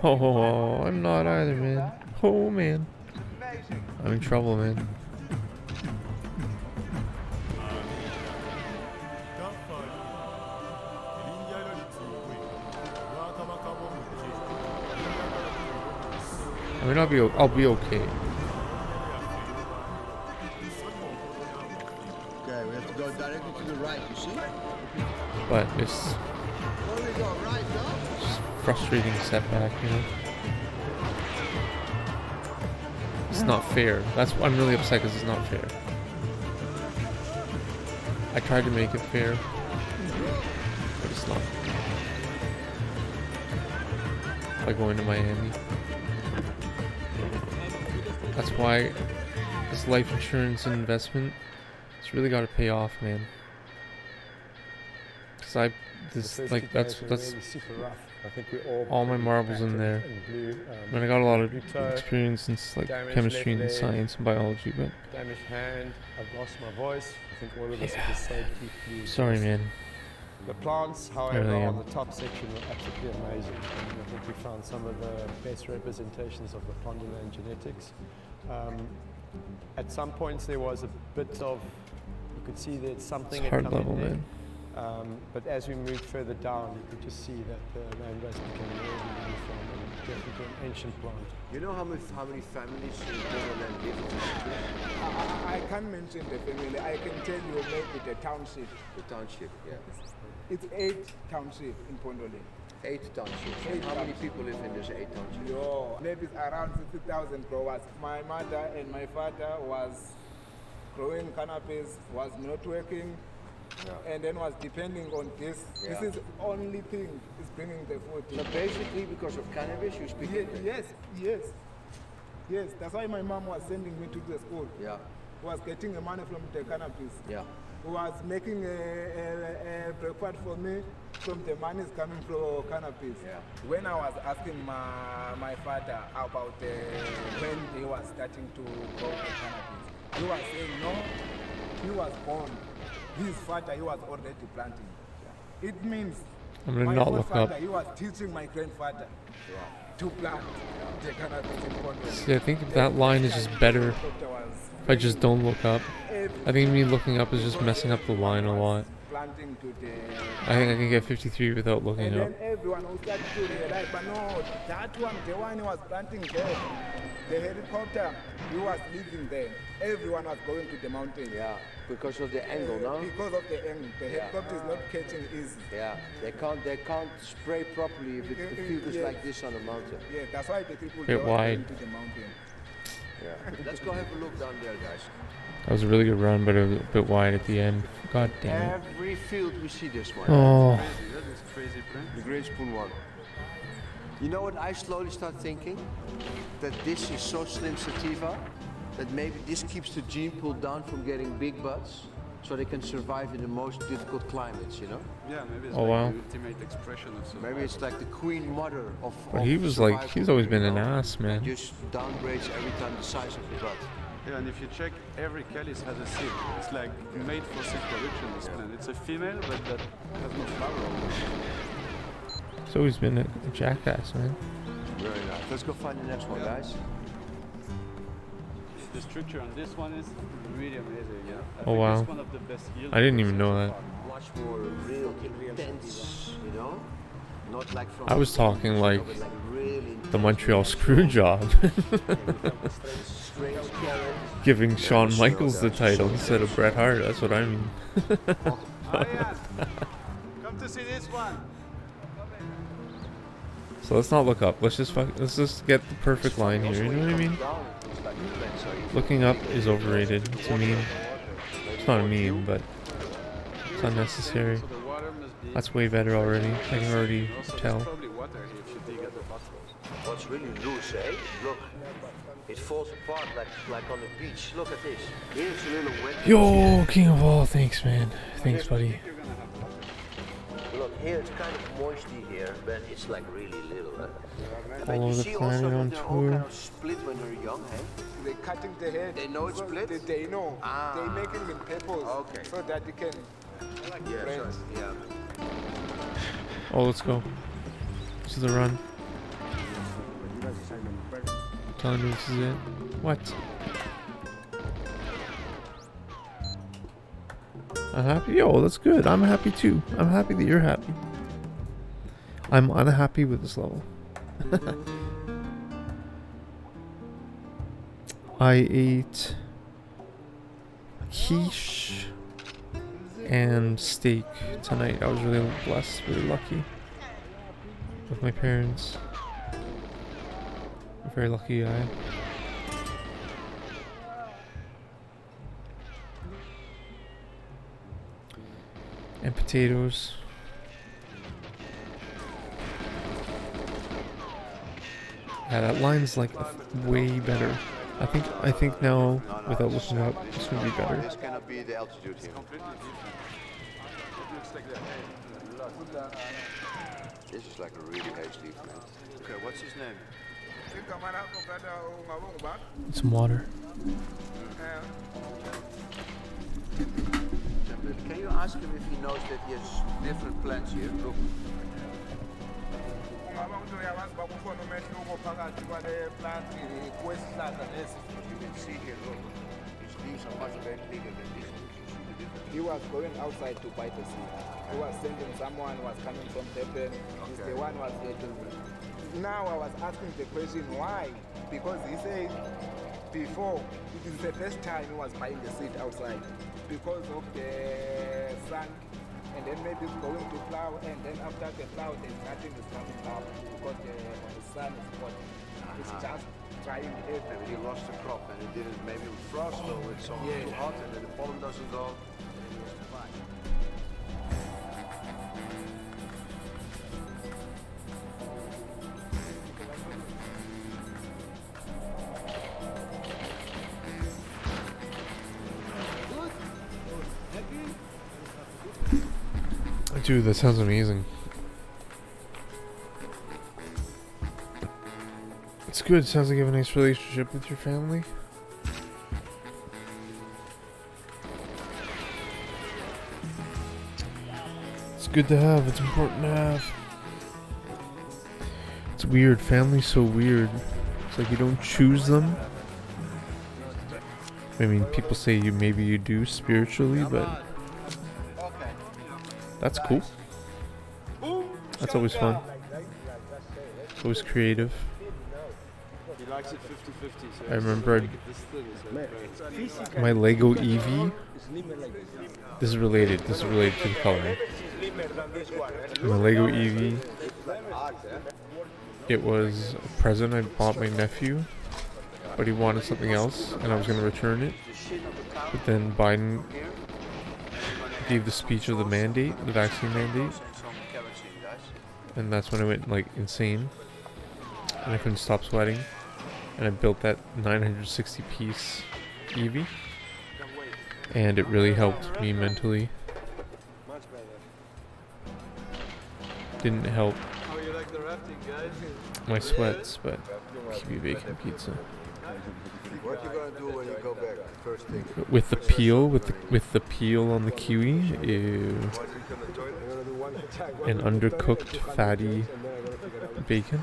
Oh, I'm not either, man. Oh, man. I'm in trouble, man. I mean, I'll be okay. Okay, we have to go directly to the right, you see? But it's Where do we go? Right, no? just frustrating setback, you know? It's not fair. I'm really upset because it's not fair. I tried to make it fair, but it's not. By going to Miami. That's why this life insurance and investment, it's really got to pay off, man. Cause that's super rough. I think we all my marbles in there. And I got a lot of experience in like chemistry and science and biology, but damaged hand. I've lost my voice. I think all of us at the same deeply. Sorry, man. The plants, however, really on the top section were absolutely amazing. And I think we found some of the best representations of the Ponderland genetics. At some points there was a bit of, you could see that something it's had hard come level, in there. man. But as we moved further down, you could just see that the rainbows became more uniform and definitely an ancient plant. You know how many families in Portland live in this country? I can't mention the family. I can tell you maybe the township. The township, yeah. It's 8 township in Pondole. 8 townships. Eight How many townships. people live in this 8 townships? Yo, maybe it's around 50,000 growers. My mother and my father was growing cannabis, was not working, and then was depending on this. Yeah. This is only thing is bringing the food. So basically, because of cannabis, you speak English? Yes. That's why my mom was sending me to the school. Yeah. Was getting the money from the cannabis. Yeah. Was making a breakfast for me from the money coming from cannabis. Yeah. When I was asking my father about when he was starting to grow the cannabis, he was saying no, he was born. His father, he was already planting. It means I'm gonna my not look father, up. he was teaching my grandfather to plant the cannabis in Pondole. See, I think that line is just better if I just don't look up. I think me looking up is just messing up the line a lot. Planting to the I think I can get 53 without looking and up. then everyone will start to realize, but no, that one, the one he was planting there, the helicopter, he was living there. Everyone was going to the mountain. Yeah, because of the angle, no? Because of the angle. The helicopter is not catching easy. Yeah, they can't spray properly if the field is like this on a mountain. Yeah, that's why the people Bit go wide. into the mountain. Yeah. Let's go have a look down there, guys. That was a really good run, but a bit wide at the end. God damn it. Every field we see this one. Oh. That is crazy print. The Great Spoon one. You know what I slowly start thinking? That this is so slim sativa that maybe this keeps the gene pool down from getting big buds so they can survive in the most difficult climates, you know? Yeah, maybe it's Oh, like wow. the ultimate expression of survival. Maybe it's like the queen mother of But of he was like, survival, he's always been you an know? ass, man. Just downgrades every time the size of the bud. Yeah, and if you check, every calice has a seed. It's like made for seed production, this plant. It's a female, but that has no flower. He's always been a jackass, man. Very nice. Let's go find the next one, guys. The structure on this one is really amazing. Yeah. I Oh, think wow. it's one of the best yield I didn't even know so that. far. Much more real intense, you know? Not like from I was talking like but like really the Montreal screw job. strange carrot. Giving Shawn Michaels the title instead of Bret Hart, that's what I mean. Come to see this one. So let's not look up. Let's just get the perfect line here. You know what I mean? Looking up is overrated. It's a meme. It's not a meme, but it's unnecessary. That's way better already. I can already tell. Probably water here if you dig at the bottom. What's really loose, eh? Look, it falls apart like on the beach. Look at this. Here's a little wet. Yo, King of All, thanks, man. Thanks, buddy. Look, here it's kind of moisty here, but it's like really little. Huh? But All you over the see also planet that on they're all kind tour. of split when they're young, hey? They're cutting the head. They know it's so split? They know. Ah. They make it in purpose. Okay. So that you can Yeah, branch. sorry. Yeah. Oh, let's go. This is the run. Telling me this is it. What? I'm happy. Yo, that's good. I'm happy too. I'm happy that you're happy. I'm unhappy with this level. I ate quiche and steak tonight. I was really blessed, really lucky with my parents. A very lucky guy. And potatoes. Yeah, that line's like way better. I think now, without looking up, it's gonna be better. This cannot be the altitude here. This is like a really hasty plant. Okay, what's his name? Some water. Can you ask him if he knows that he has different plants here? Look. You can see here, look. These leaves are much bigger than these leaves. You see the He was going outside to buy the seed. He was sending someone who was coming from Durban. He's the one who was helping me. Now I was asking the question why? Because he said before it is the first time he was buying the seed outside because of the sun, and then maybe going to plow, and then after the plow there's nothing is coming out because the sun is hot. It's just drying everything. Maybe he lost the crop and it didn't, maybe with frost or with so too hot and then the pollen doesn't go. And he was fine. Dude, that sounds amazing. It's good. It sounds like you have a nice relationship with your family. It's good to have. It's important to have. It's weird. Family's so weird. It's like you don't choose them. I mean, people say maybe you do spiritually, but that's cool. That's always fun. It's always creative. He likes it 50-50. So I remember my Lego Eevee. This is related. This is related to the coloring. My Lego Eevee. It was a present I bought my nephew, but he wanted something else, and I was going to return it. But then Biden gave the speech of the mandate, the vaccine mandate, and that's when I went like insane, and I couldn't stop sweating, and I built that 960 piece Eevee, and it really helped me mentally. Didn't help How you like the rafting, guys? my sweats, but kiwi bacon pizza. What you gonna do when you go back? First thing. With the peel, with the peel on the kiwi, ew. And undercooked fatty bacon.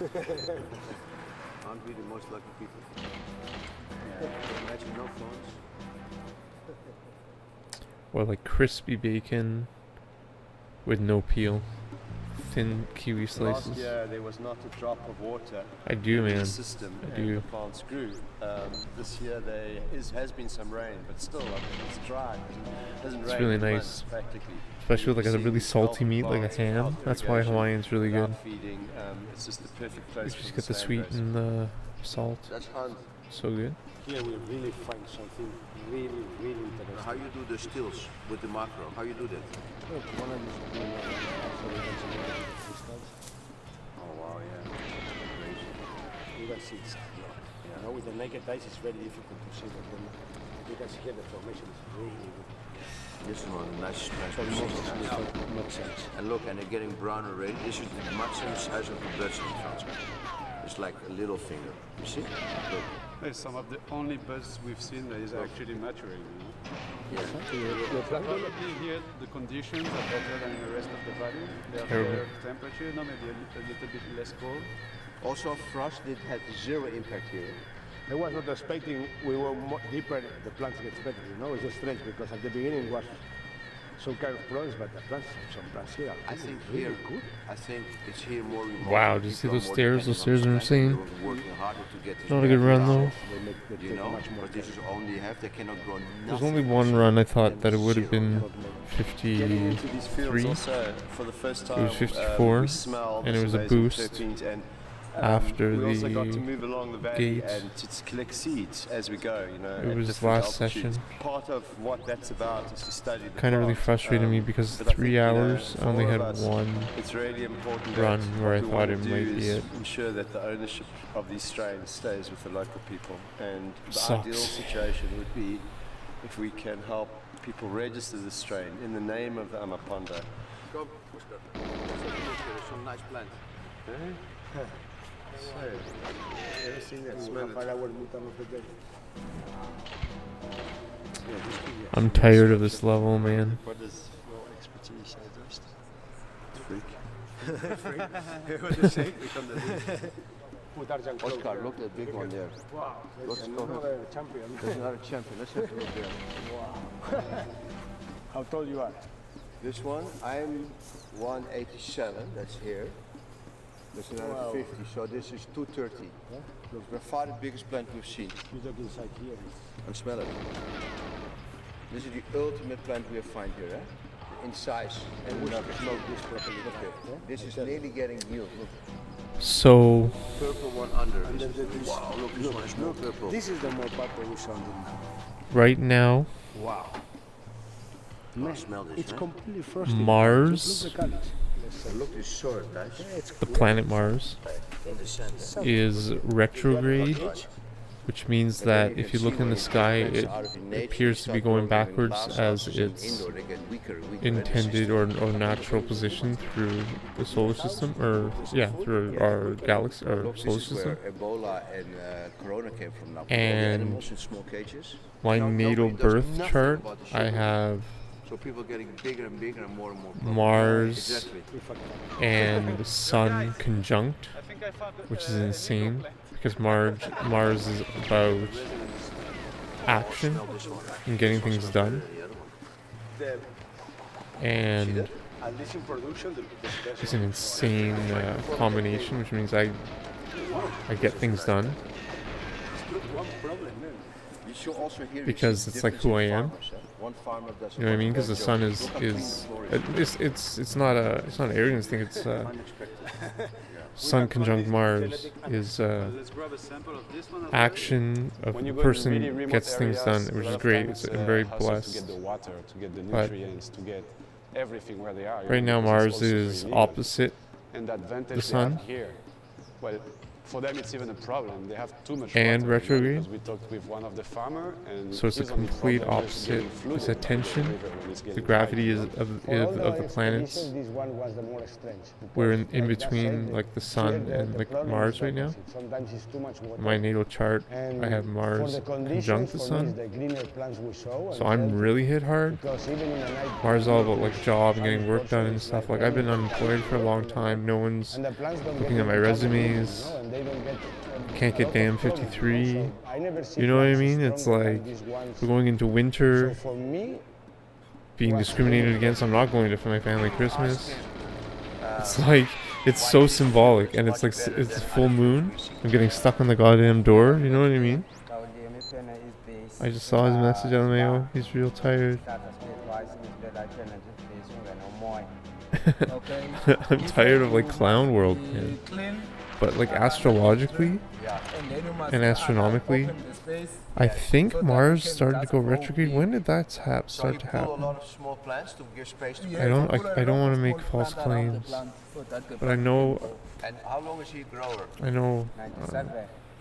Aren't we the most lucky people? Imagine no phones. Or like crispy bacon with no peel. Thin kiwi slices. Last year there was not a drop of water. I do, in man. the system, I and do. the plants grew. This year there has been some rain, but still, I mean, it's dry. It doesn't It's rain really for nice. months, practically. Especially with like a You really see salty alfalfa meat like a plants ham. without That's why irrigation, Hawaiian's really good. without feeding. It's just the perfect place You for just the get the sand sweet grass. and the salt. That's hunt. So good. Here we really find something really interesting. How you do the stills with the macro? How you do that? Look, one of these Oh wow, yeah. you can see it's you know, with the naked eyes it's very difficult to see, but then you can see here the formation is really good. This is one of the nicest plants So we've seen. it makes sense. And look, and they're getting brown already. This is the maximum size of the birds in France. It's like a little finger. You see? Look. There's some of the only buds we've seen that is actually maturing. You know? Yeah. Probably here the conditions are better than the rest of the valley. They have Terrible. better temperature, no, maybe a little bit less cold. Also, frost did have zero impact here. I was not expecting we were deeper, the plants get better, you know, it's just strange because at the beginning was some kind of problems, but the plants, some plants here are I think really here, good. I think it's here more remote. Wow, did you see People those more stairs? Those dependent stairs are on insane. the plant. They were working harder to get this Not a good plant run though. They You take know, much more but this is only half. They cannot grow nothing. There's only one run. I thought that it would have been Getting into these fields 53. also for the first It time. was 54, we smell and it this was a amazing boost terpenes, and after we also got to the move along the valley gate. and to collect seeds as we go. You know, It at was different last altitudes. session. Part of what that's about is to study the Kind of really plant. frustrated me because but I think, 3 you know, hours, I for only all had of us, one it's really important run that where I what we thought wanna it do might be is it. ensure that the ownership of these strains stays with the local people. And the Sucks. ideal situation would be if we can help people register the strain in the name of the Amaponda. Go, Oscar. There's some nice plant. Everything that We smell have our mutant of the day. I'm tired of this level, man. What is your expertise as Freak. Freak? What is it? We come to Oscar, look at that big one there. Wow, Let's that's go another champion. There's another champion. Let's have a look there. Wow. How tall you are? This one, I'm 187, that's here. That's another Wow. 50, so this is 230. Yeah? Looks by far the biggest plant we've seen. You look inside here. And smell it. This is the ultimate plant we find here, eh? In size. And we should smoke this properly. Look here. Yeah? This is nearly getting healed. Look. So Purple one under. This, Wow, look, this one is more purple. This is the more purple we found in now. right now, Wow. Man, smell this, it's eh? completely frosty. Mars, Just look the colors. Look this short, guys. Yeah, it's the planet Mars, In the center. is retrograde, which means that if you look in the sky, it appears to be going backwards as its intended or natural position through the solar system, or yeah, through our galaxy, our solar system. Ebola and Corona came from now. All the And animals in small cages. my No, natal nobody does birth nothing chart, about the I sugar. have So people getting bigger and bigger and more problems. Mars Exactly. and the Sun conjunct, which is insane because Mars is about action and getting things done, and And this in production, the best. it's an insane combination, which means I get things done One problem, man. You should also hear because it's like who I am. farmers, eh? One farmer does You know what I mean? Because the sun Look is how clean the floor is. it's not an arrogance thing. It's Sun conjunct Mars is Let's grab a sample of this one. action of When the you go in really person remote gets things done, areas, which a is lot of great. times, I'm very hassle blessed. to get the water, to get the But nutrients, to get everything where they are. you right know, now because Mars it's also is very legal. opposite And the advantage the sun. they have here, well, for them it's even a problem. They have too much And water. retrograde. Because we talked with one of the farmer, and So it's a his only complete problem is opposite. getting fluid It's out of the attention. river when it's The getting gravity high. is of For all the planets. expeditions, this one was the more strange. We're in Because, like that between side, like the here sun the- and the like problem Mars is right now. opposite. Sometimes it's too much water. My natal chart, And I have for Mars the conditions, conjunct the for me, sun. it's the greener plants we saw. So and I'm healthy. really hit hard. Because even in the night, Mars is all about like job and sun getting work done and is stuff. like Like I've been rain, unemployed for a long time. No one's and the plants don't looking get at my into contact with it, resumes. you know, and they don't get, Can't a get lot damn of problems, 53. you know, so I never see You know what I plants mean? It's stronger than like these ones. we're going into winter, So for me, being was discriminated really against. I'm not going to for my family Christmas. It's like it's so symbolic, and it's like it's full moon. I'm getting stuck on the goddamn door. You know what I mean? I just saw his message on mail. He's real tired. I'm tired of like clown world, man. But like astrologically and astronomically, I think Mars started to go retrograde. When did that start to Pull a happen? lot of small plants to give space to I don't want to make false claims, but I know And how long is he a grower? I know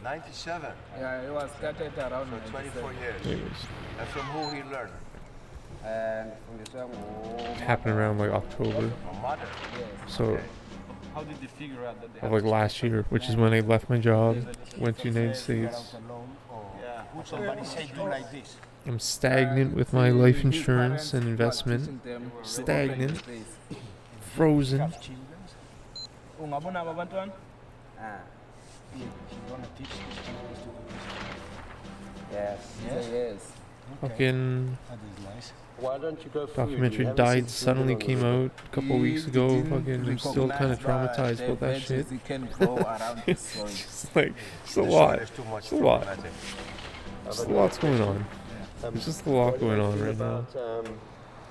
97. Yeah, it was started around So 24 years. Anyways. And from who he learned? it happened around like October. My mother. So How did they figure out that they of have like to last year, which is when I left my job, went to the United States. yeah, somebody say do like this. I'm stagnant with my life insurance and investment. Stagnant. Frozen. Ungabona aba bantwana? She's gonna teach these children to do this. Yes. Yes? Yes. Fucking That is nice. Why don't you go through documentary Died suddenly came out a couple weeks ago. Fucking, I'm still kind of traumatized about that shit. It's just like, it's a lot. It's a lot. There's a lot's going on. There's just a lot going on right now.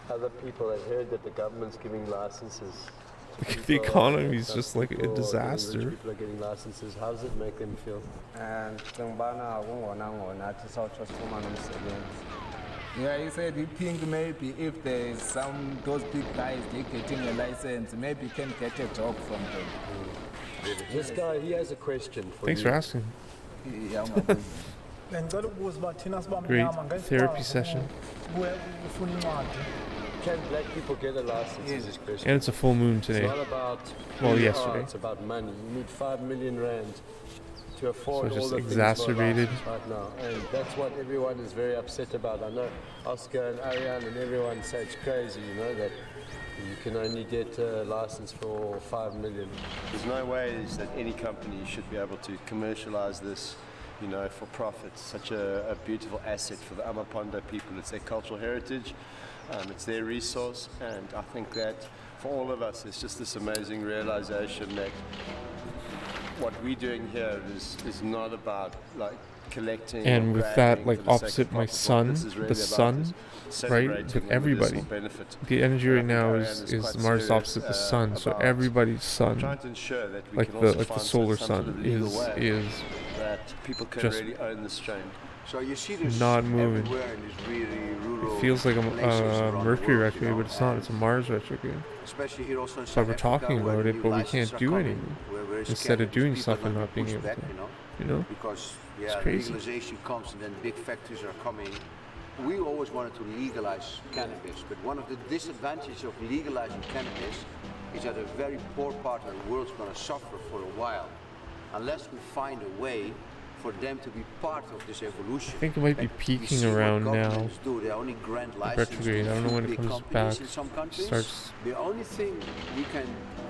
Other people have heard that the government's giving licenses. The economy is just like a disaster. People are getting licenses. How does it make them feel? Yeah, he said he think maybe if there's those big guys, they're getting a license, maybe can get a job from them. This guy, he has a question for Thanks you. for asking. Yeah, Great therapy session. Can black people get a license? Is his question. And it's a full moon today. It's not about Well, who you are, yesterday. it's about money. You need 5 million rand to afford So all just the things exacerbated. for a license right now, and that's what everyone is very upset about. I know Oscar and Ariane and everyone say it's crazy, you know, that you can only get a license for 5 million. There's no ways that any company should be able to commercialize this, you know, for profit. Such a beautiful asset for the Amaponda people. It's their cultural heritage. It's their resource, and I think that for all of us, it's just this amazing realization that what we're doing here is not about like collecting. And with that, like for the sake opposite of my profit. son, This is really the about sun, this right? celebrating With the medicinal everybody. benefit. The energy And I right think now Ariane is quite Mars serious, opposite the sun, so about everybody's sun, trying to ensure that we like can the also like the find solar some sort sun of legal way is that people can just really own the strain. So you see this not moving. everywhere in these really rural It feels like places a around the Mercury world, retrograde, but it's not. It's a Mars retrograde. Especially here also in So South we're Africa, talking where about the it, new but we licenses can't are do coming. anything. We're very Instead scared of that these doing people stuff are and gonna not being push able back, to, you know? Because It's yeah, crazy. legalization comes and then big factories are coming. We always wanted to legalize cannabis, but one of the disadvantages of legalizing cannabis is that a very poor part of the world is going to suffer for a while, unless we find a way for them to be part of this evolution. I think it might be Like, we peaking see what around now. governments do. They only grant The license retrograde. to I don't know when it big comes companies back. in some countries. Starts. The only thing we can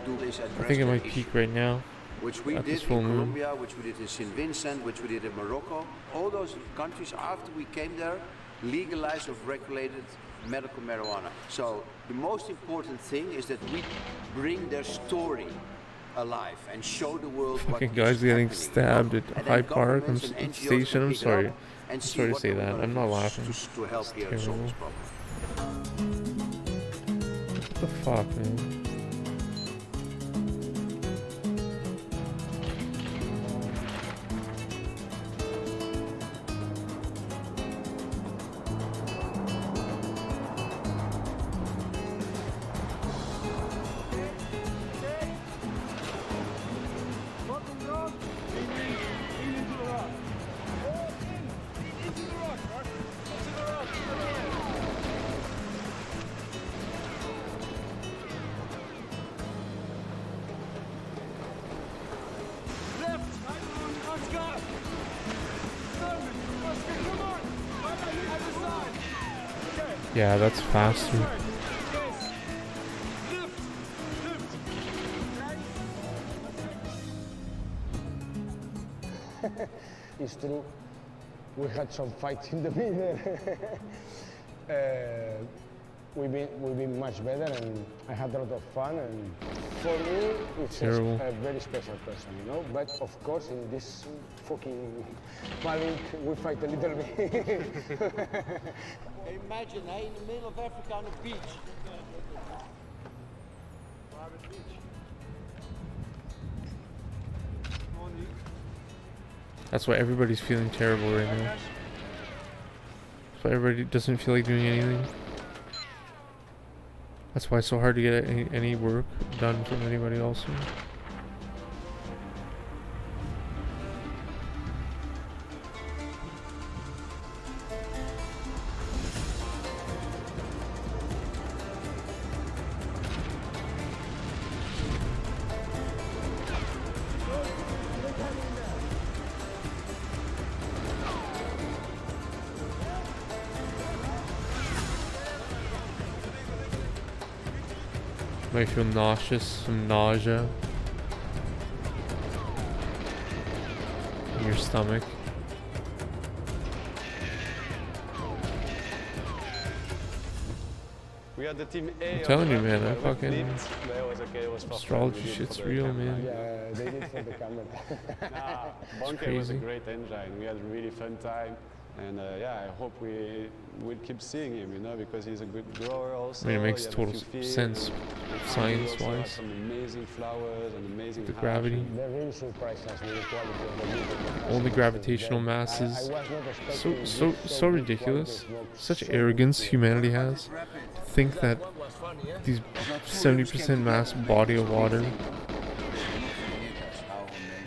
do is address I think it that might issue, peak right now. which we at did this in full moon. Colombia, which we did in St. Vincent, which we did in Morocco. All those countries, after we came there, legalized or regulated medical marijuana. So the most important thing is that we bring their story alive and show the world what Fucking is guys getting happening, stabbed at And then Hyde Park. I'm governments and NGOs station. can I'm pick it sorry. up and I'm see sorry to what say we're that. gonna I'm not do laughing. to help It's here solve this terrible. problem. What the fuck, man? Yeah, that's faster. It's true. We had some fights in the middle. We've been much better, and I had a lot of fun. And for me, it's Terrible. a very special person, you know. But of course, in this fucking panic, we fight a little bit. Imagine, in the middle of Africa on a beach. That's why everybody's feeling terrible right now. That's why everybody doesn't feel like doing anything. That's why it's so hard to get any work done from anybody else. Might feel nauseous, some nausea in your stomach. We had the team A. I'm telling you, on the man, I left, fucking flipped, but it was okay. It was for fun. astrology We did shit's for the real, camera. man. Yeah, they did for the camera. Nah, It's Bonke was a crazy. great engine. We had a really fun time. And yeah, I hope we will keep seeing him, you know, because he's a good grower also. I mean, it makes He had a total few fields, sense, and he also science-wise. has some amazing flowers and amazing The hash. gravity. They really surprised us with the quality of the music. Only gravitational masses. I was not So expecting so this so good ridiculous. quality of Such smoke, so arrogance good. humanity has. To think that these 70% mass body of water,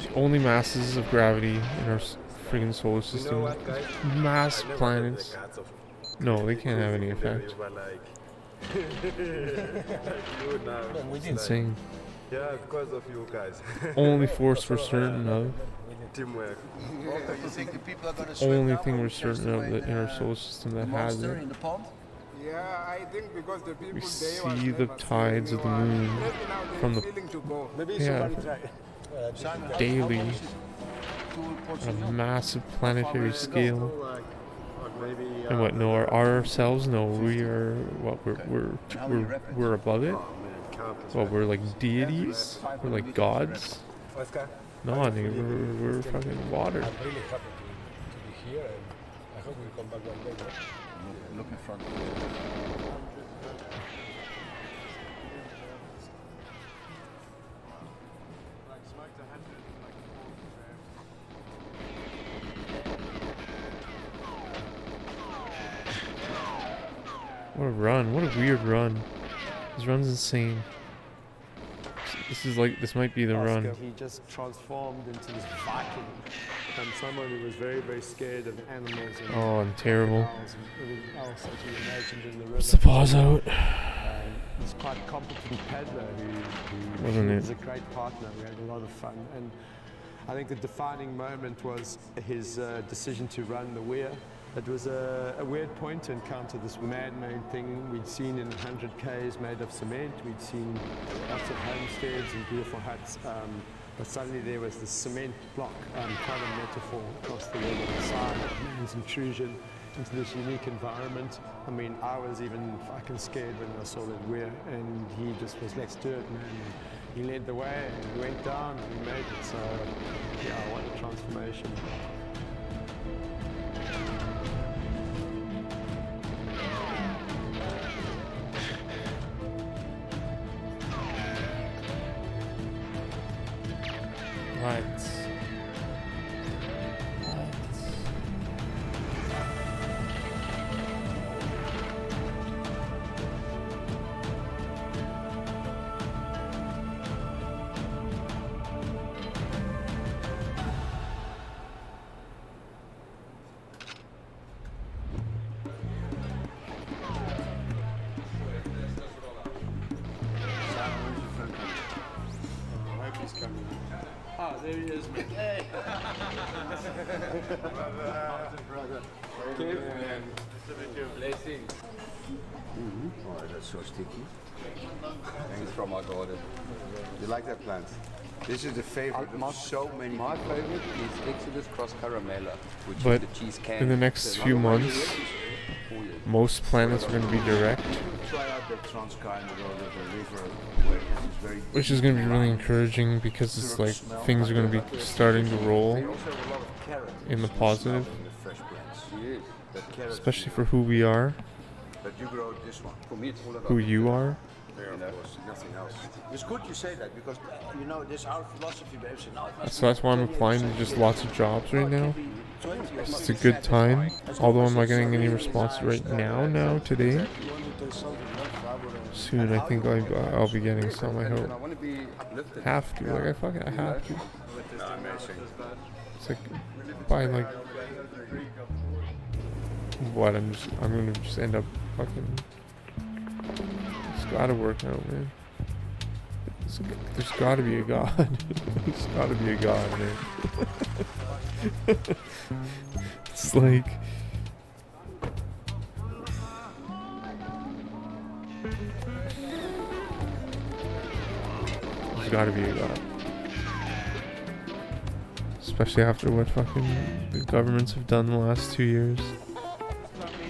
the only masses of gravity in our friggin' solar system, mass planets. No, they can't have any effect. It's insane. Yeah, because of you guys. Only force we're certain of. Teamwork. Okay, you think the people are going to swim Only now thing when we're we cast certain of away that in our the solar system that has monster it. in the pond? Yeah, I think because the people We they was see the never tides of the swimming, moon maybe now they're from the feeling to go. yeah, Simon, how daily much is it? To Port on a Saint John? massive planetary scale. Maybe. And what? No, ourselves? No, we are. What? We're above it. Well, we're like deities. We're like gods. Oscar? No, nigga, we're fucking water. I'm really happy to be here, and I hope we come back one day. Look in front. What a run. What a weird run. This run's insane. This might be the run. He just transformed into this Viking and someone who was very, very scared of animals. And Oh, and terrible. crocodiles and everything else that you imagined in the river. What's the pause out? He's quite a competent paddler who Wasn't it? was a great partner. We had a lot of fun. And I think the defining moment was his decision to run the weir. It was a weird point to encounter this man-made thing we'd seen in 100 Ks made of cement. We'd seen lots of homesteads and beautiful huts, but suddenly there was this cement block, quite a metaphor across the river, a sign of man's intrusion into this unique environment. I mean, I was even fucking scared when I saw that weir, and he just was, let's do it, man. And he led the way, and we went down, and we made it. So, yeah, what a transformation. Right. I hope he's coming. Ah, there he is, man. Hey! brother. Kev. Blessings. Oh, that's so sticky. Thanks from our garden. You like that plant? This is the favorite of so many My favorite is Exodus Cross Caramella, which But is the cheese can. in the next few months, most planets are going to be direct, Try out that Transkei in the road of the river, where this is very. which is going to be really encouraging because it's like things are going to be starting to roll in the positive, especially for who we are, But you grow this one. For me, it's all about who you are. There, of course, nothing else. It's good you say that because you know this is our philosophy. But everyone no, it must So that's why I'm applying to just lots of jobs right now. It's a good time, although I'm not getting any response right now, today. Soon I think I'll be getting some, I hope. Have to, like I have to. It's like, by like, what, I'm gonna just end up fucking, it's gotta work out, man. There's gotta be a God. There's gotta be a God, man. It's like, there's gotta be a God. Especially after what fucking the governments have done the last 2 years.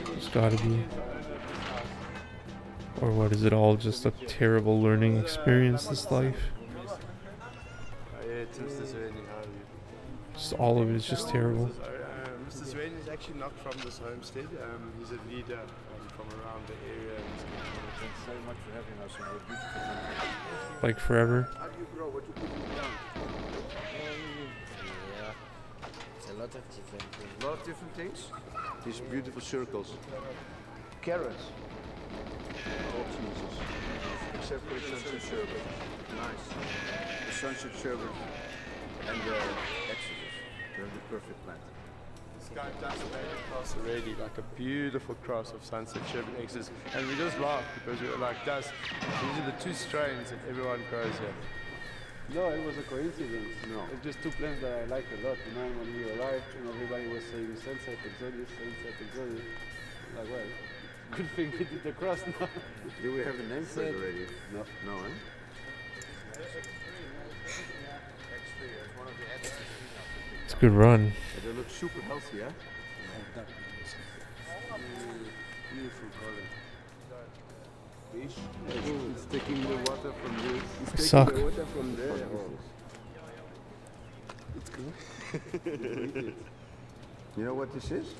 There's gotta be. Or what, is it all just a terrible learning experience, this life? Yeah, Mr. Sven, how are you? Just all of it is just terrible. Mr. Sven is actually not from this homestead. He's a leader from around the area. Thanks so much for having us on your beautiful country. Like forever. How do you grow? What you put in the ground? It's a lot of different things. A lot of different things. These beautiful circles. Carrots. All cheeses. Except for the sunset sherbet. Nice. The sunset sherbet and the Exodus. They're the perfect plant. This guy just made a cross already, like a beautiful cross of sunset sherbet Exodus. And we just laugh because we were like, these are the two strains that everyone grows here. No, it was a coincidence. No. It's just two plants that I like a lot. You know, when we arrived and everybody was saying Sunset Exodus, Sunset Exodus. Like, well, good thing we did the cross now. Do we have a name for it already? No, no, eh? It's a good run. They look super healthy, eh? beautiful color. Fish? It's taking the water from this. It's taking Suck. the water from there. It's good. You know what this is?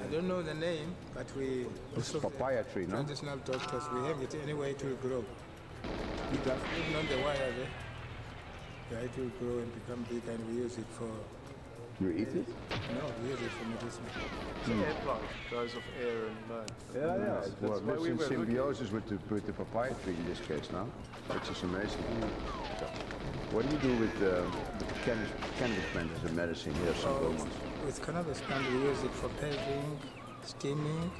I don't know the name, but we... It's a papaya tree, no? Traditional doctors, we have it anyway it will grow. It does, even on the wire there. Yeah, it will grow and become big and we use it for... You eat it? No, we use it for medicine. It's an air plant. It goes off air and mud. Yeah. Well, why that's we in were looking. symbiosis with the papaya tree in this case now, which is amazing. So, what do you do with the cannabis plant as a medicine here at St. Thomas? With cannabis plant, we use it for pelting, steaming,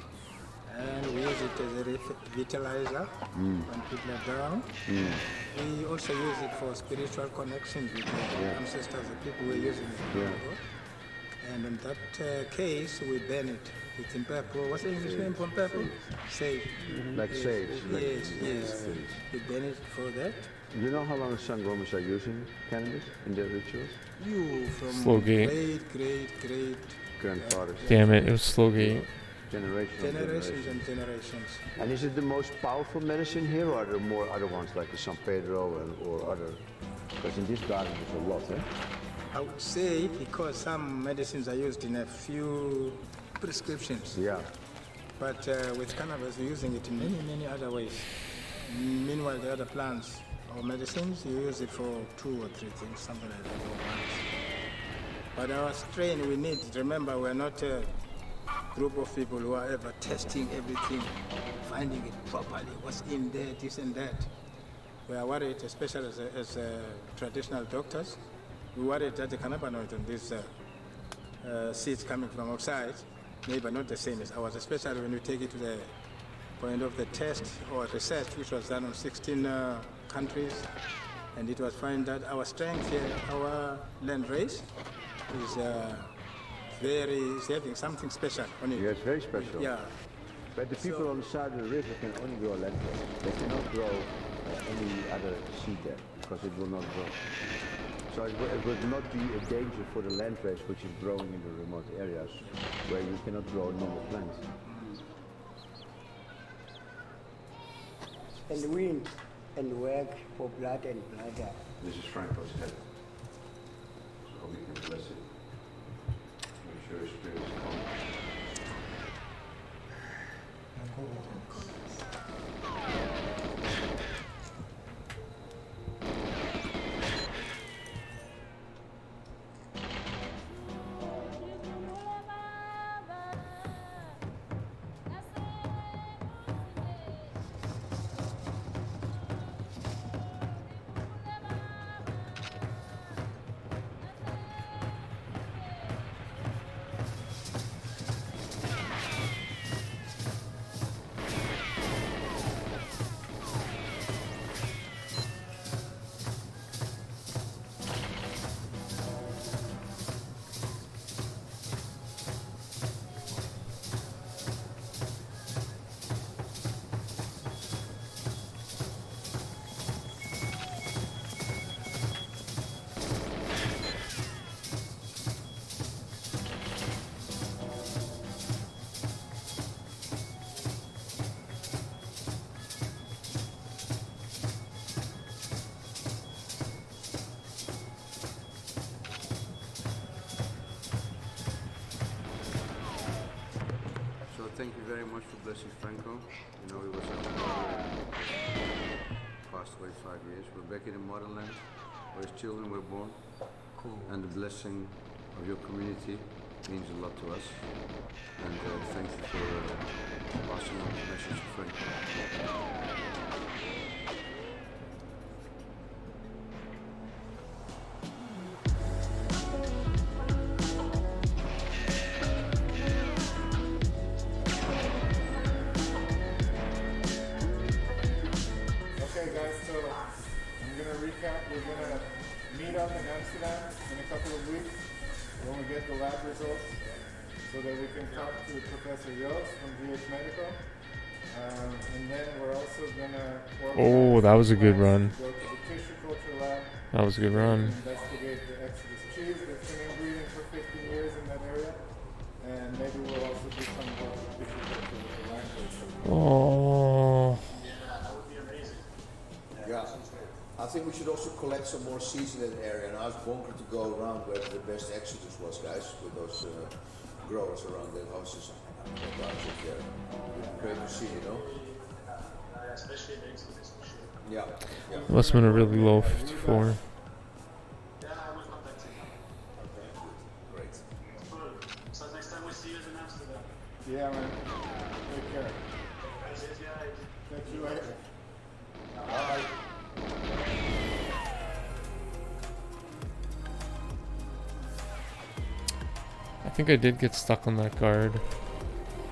and we use it as a revitalizer when people are down. We also use it for spiritual connections with the ancestors, the people we're using it for. And in that case, we burn it with purple. What's the English name for purple? Sage. Like sage. Yes. We burn it for that. You know how long the St. Romans are using cannabis in their rituals? You from Slowly. great Grandfathers. Damn it, it was Slogi. generations and generations. And is it the most powerful medicine here, or are there more other ones like the San Pedro or other? Because in this garden there's a lot, eh? I would say because some medicines are used in a few prescriptions. Yeah. But with cannabis, we're using it in many other ways. Meanwhile, the other plants or medicines, you use it for 2 or 3 things, something like that, or once. But our strain, we need, remember, we're not a group of people who are ever testing everything, finding it properly, what's in there, this and that. We are worried, especially as traditional doctors, we worried that the cannabinoid and these seeds coming from outside, maybe not the same as ours, especially when we take it to the point of the test or research, which was done on 16 countries, and it was found that our strength here, our land race, is having something special on it. Yes, very special. Yeah. But the people on the side of the river can only grow lentils. They cannot grow any other seed there because it will not grow. So it would not be a danger for the land race which is growing in the remote areas where you cannot grow normal plants. And wind and work for blood and bladder. This is Franco's head. So we can bless it. Make sure his spirit is calm. Thank you very much for blessing Franco. You know, he was our brother, passed away 5 years. We're back in the motherland where his children were born. Cool. And the blessing of your community means a lot to us. And thank you for passing on the message to Franco. Okay guys, so I'm going to recap. We're going to meet up in Amsterdam in a couple of weeks when we get the lab results so that we can talk to Professor Joost from GH Medical. And then we're also going to Oh, that was a good run. go to the tissue culture lab. That was a good run. Investigate the Exodus cheese that's been inbreeding for 15 years in that area. And maybe we'll also do some work with tissue culture with the language. Oh. Yeah. I think we should also collect some more seeds in that area and ask Bonker to go around where the best exodus was, guys, with those growers around the houses. There. Great to see, you know? Especially the exodus, for sure. Yeah. Yeah. Must have been a really low 54. Yeah, I will contact you. Okay, good. Great. Cool. So next time we see you in Amsterdam. Yeah, man. Take care. That's it, guys. Catch you later. Bye. I think I did get stuck on that guard.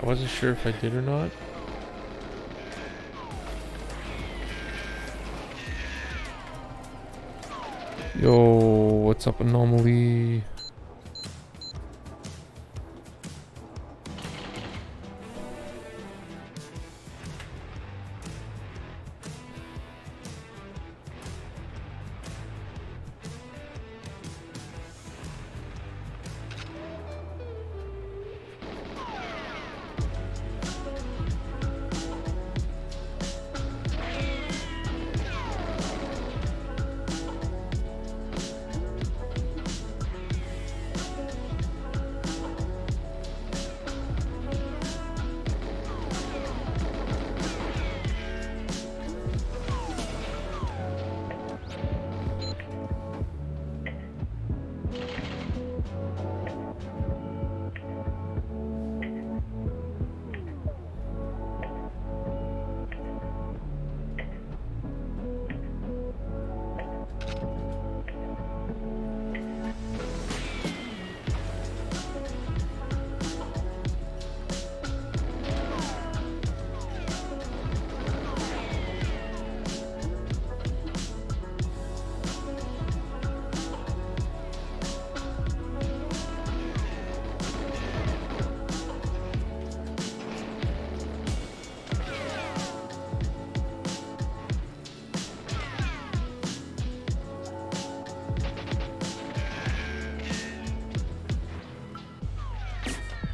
I wasn't sure if I did or not. Yo, what's up, Anomaly?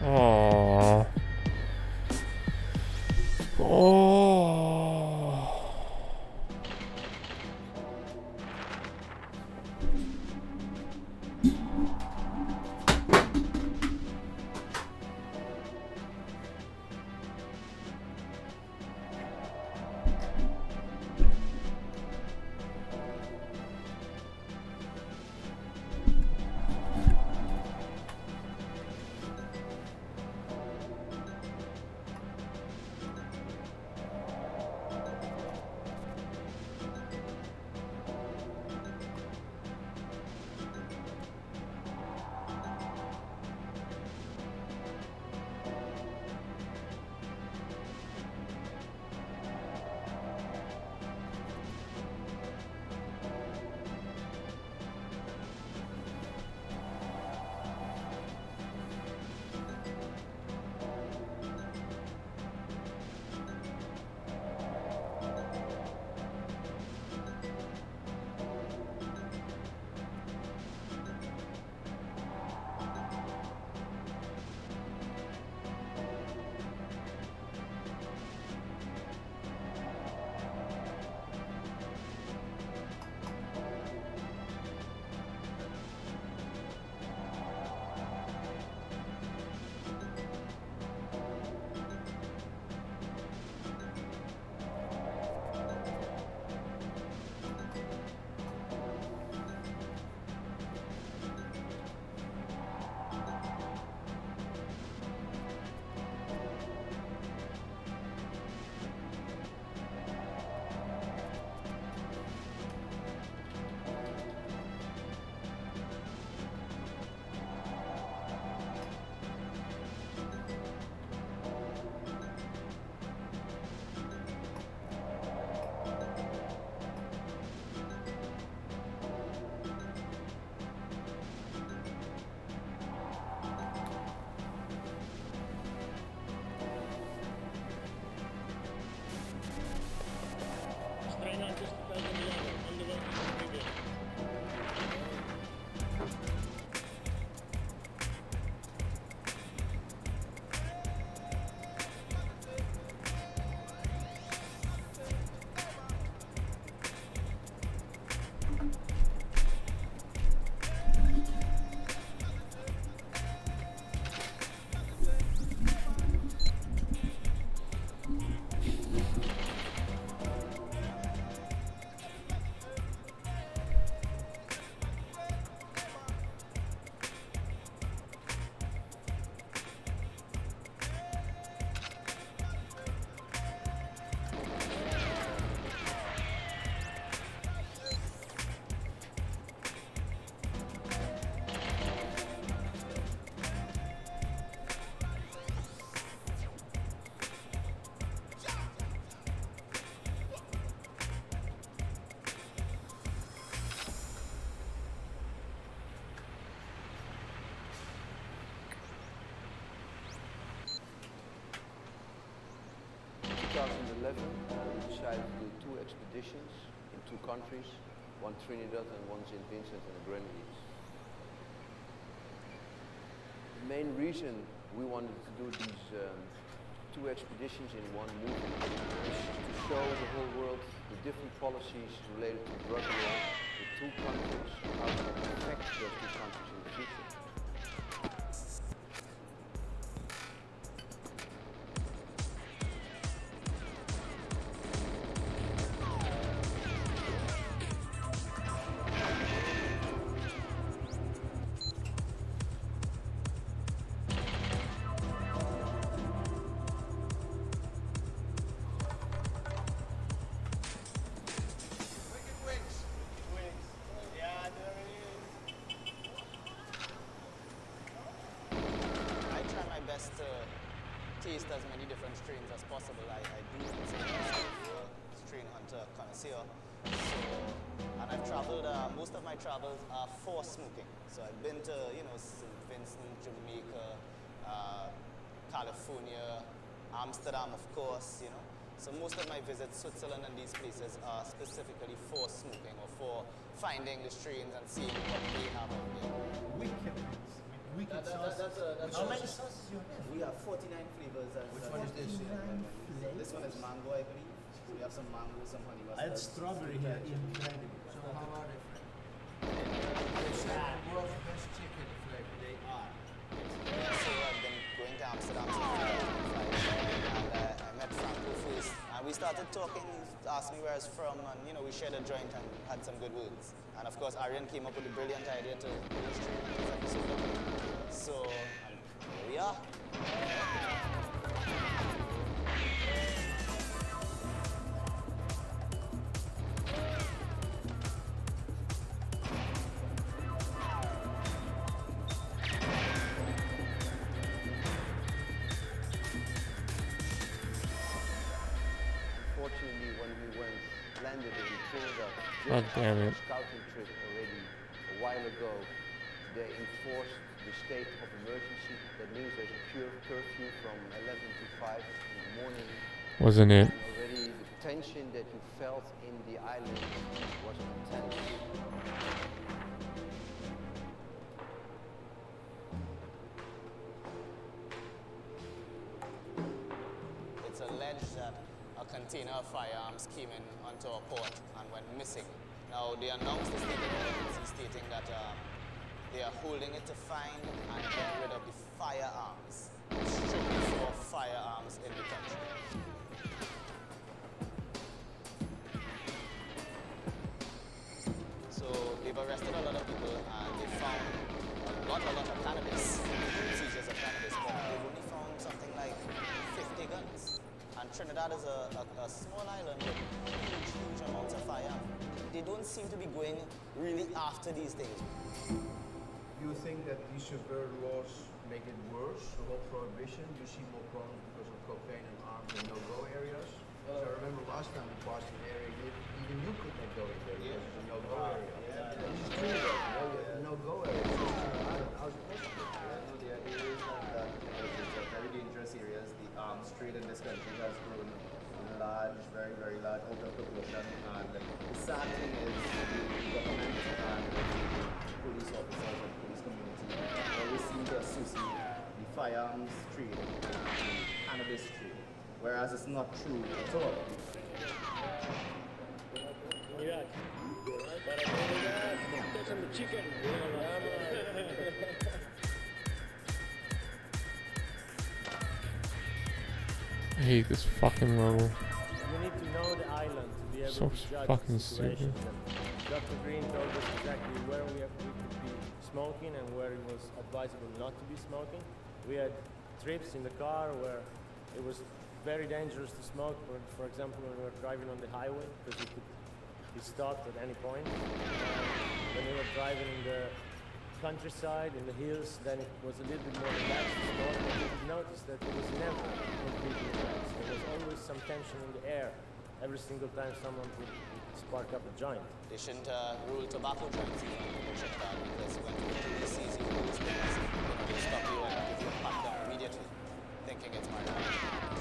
Aww. Oh. 2011, we decided to do 2 expeditions in 2 countries, one Trinidad and one St. Vincent and the Grenadines. The main reason we wanted to do these 2 expeditions in one movie is to show the whole world the different policies related to drug law with 2 countries and how to affect those 2 countries in the future. To taste as many different strains as possible. I do consider myself a strain hunter connoisseur. So, and I've traveled, most of my travels are for smoking. So I've been to, St. Vincent, Jamaica, California, Amsterdam, of course, So most of my visits, Switzerland and these places are specifically for smoking or for finding the strains and seeing what they have out there. How many sauces you have? We have 49 flavors. Which one is this? This one is mango, I believe. So we have some mango, some honey mustard. I had strawberry here, incredible. So how are they? They say the world's best chicken flavor. They are. So I've been going to Amsterdam since 2005, and I met Franco first. And we started talking. He asked me where I was from, and we shared a joint and had some good words. And of course, Aryan came up with the brilliant idea to illustrate this episode. So here we are. Unfortunately, when we landed in Trinidad, God damn it. scouting trip already a while ago, they enforced the state of emergency. That means there's a pure curfew from 11 to 5 in the morning. Wasn't it? And already the tension that you felt in the island was intense. It's alleged that a container of firearms came in onto our port and went missing. Now, they announced this state of emergency stating that they are holding it to find and get rid of the firearms, strictly for firearms in the country. So they've arrested a lot of people and they found not a lot of cannabis, seizures of cannabis, but they've only found something like 50 guns. And Trinidad is a small island with huge amounts of firearms. They don't seem to be going really after these things. Do you think that these severe laws make it worse, the whole prohibition? Do you see more problems because of cocaine and arms in no-go areas? I remember last time we passed an area, even you could not go in there because it's a no-go area. This is true though, no-go area. How's it possible? There are areas like that because it's a very dangerous areas. The arms trade in this country has grown large, very, very large, out of proportion. And the sad thing is the government and police officers and police community always seem to associate the firearms trade with the cannabis trade, whereas it's not true at all. I hate this fucking level. You need to know the island to be able So to judge fucking the situation. stupid. Dr. Green told us exactly where we could be smoking and where it was advisable not to be smoking. We had trips in the car where it was very dangerous to smoke. For example, when we were driving on the highway, because we could be stopped at any point. When we were driving in the countryside, in the hills, then it was a little bit more relaxed to smoke. But you could notice that it was never completely relaxed. There was always some tension in the air every single time someone would spark up a joint. They shouldn't rule tobacco joints in Trinidad because when the police sees you do these things, they stop you and give you a pat down immediately, thinking it's marijuana.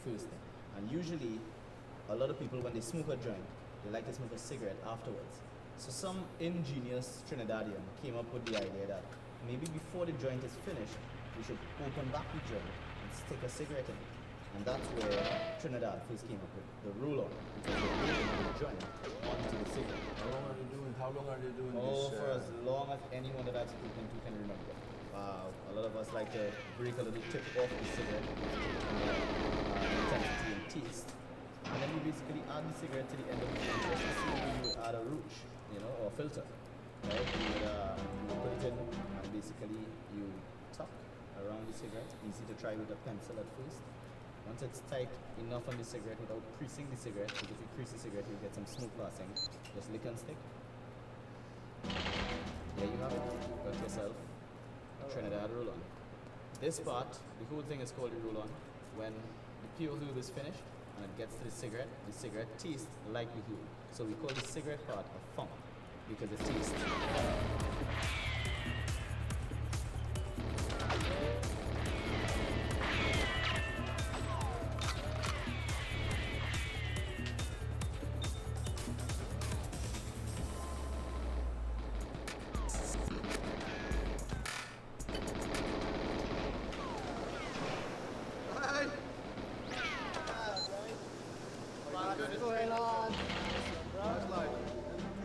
first thing. And usually, a lot of people, when they smoke a joint, they like to smoke a cigarette afterwards. So some ingenious Trinidadian came up with the idea that maybe before the joint is finished, we should open back the joint and stick a cigarette in it. And that's where Trinidad first came up with the roll-on, because they're rolling the joint onto the cigarette. How long are they doing this? Oh, for as long as anyone that I've spoken to can remember. A lot of us like to break a little tip off the cigarette, intensity and taste. And then you basically add the cigarette to the end of the joint, just the same way you would add a rouge, or a filter. Right? You would put it in, and basically you tuck around the cigarette. Easy to try with a pencil at first. Once it's tight enough on the cigarette without creasing the cigarette, because if you crease the cigarette, you'll get some smoke passing. Just lick and stick. There you have it. Got yourself a Trinidad roll-on. This part, the whole thing is called a roll-on. When the pure herb is finished and it gets to the cigarette tastes like the herb. So we call the cigarette part a funk because it tastes like funk.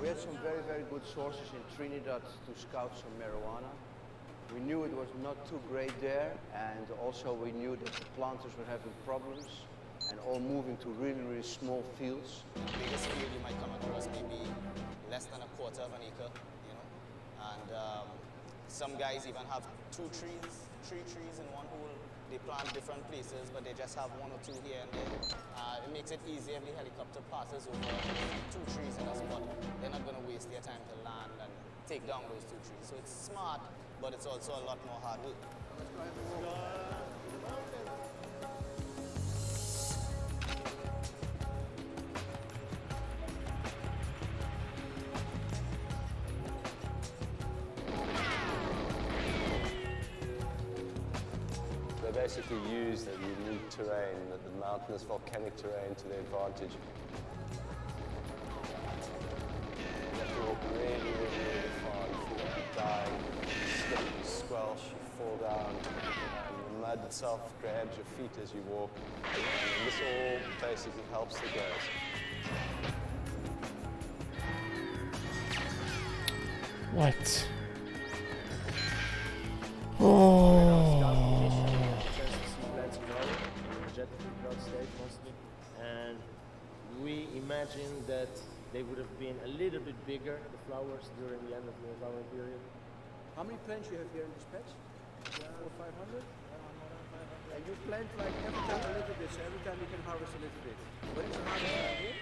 We had some very, very good sources in Trinidad to scout some marijuana. We knew it was not too great there, and also we knew that the planters were having problems and all moving to really, really small fields. The biggest field you might come across maybe less than a quarter of an acre, and some guys even have three trees in one hole. They plant different places, but they just have one or two here and there. It makes it easy if the helicopter passes over 2 trees in a spot. They're not going to waste their time to land and take down those 2 trees. So it's smart, but it's also a lot more hard work. They basically use the unique terrain, the mountainous volcanic terrain, to their advantage. You have to walk really, really, really far. You feel like you're dying, you slip, you squelch, you fall down. The mud itself grabs your feet as you walk. And this all basically helps the guys. What? Oh. And we imagined that they would have been a little bit bigger, the flowers, during the end of the flowering period. How many plants you have here in this patch? 400 or 500? And you plant like every time a little bit, so every time you can harvest a little bit. When is the harvest time here?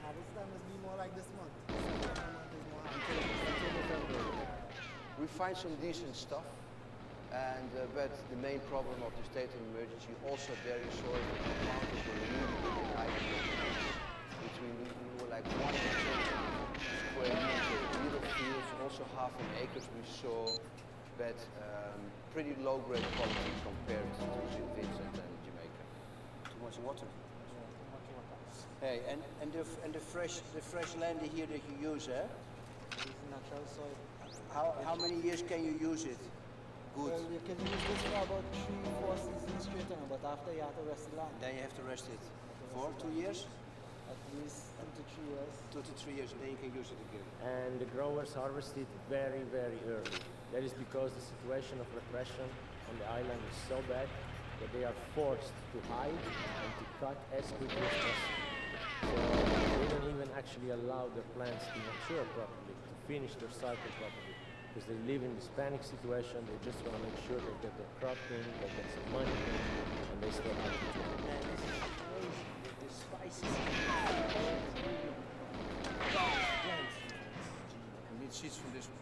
Harvest time must be more like this month. We find some decent stuff, and but the main problem of the state of emergency, also there you saw that the planters were really big in height. Between we were like 1 and 2 square meters, little fields, also half an acres we saw, but pretty low grade quality compared to St. Vincent and Jamaica. Too much water. Hey, and the fresh land here that you use, eh? It's natural soil. How many years can you use it? Good. Well, you can use this for about 3-4 seasons straight on, but after you have to rest the land. Then you have to rest it. For 2 years? At least 2 to 3 years. 2 to 3 years, and then you can use it again. And the growers harvest it very, very early. That is because the situation of repression on the island is so bad that they are forced to hide and to cut as quickly as possible. So they don't even actually allow their plants to mature properly, to finish their cycle properly. Because they live in this panic situation, they just want to make sure they get their crop in, they get some money in, and they stay happy. And this is crazy, the spices. We need seeds from this one.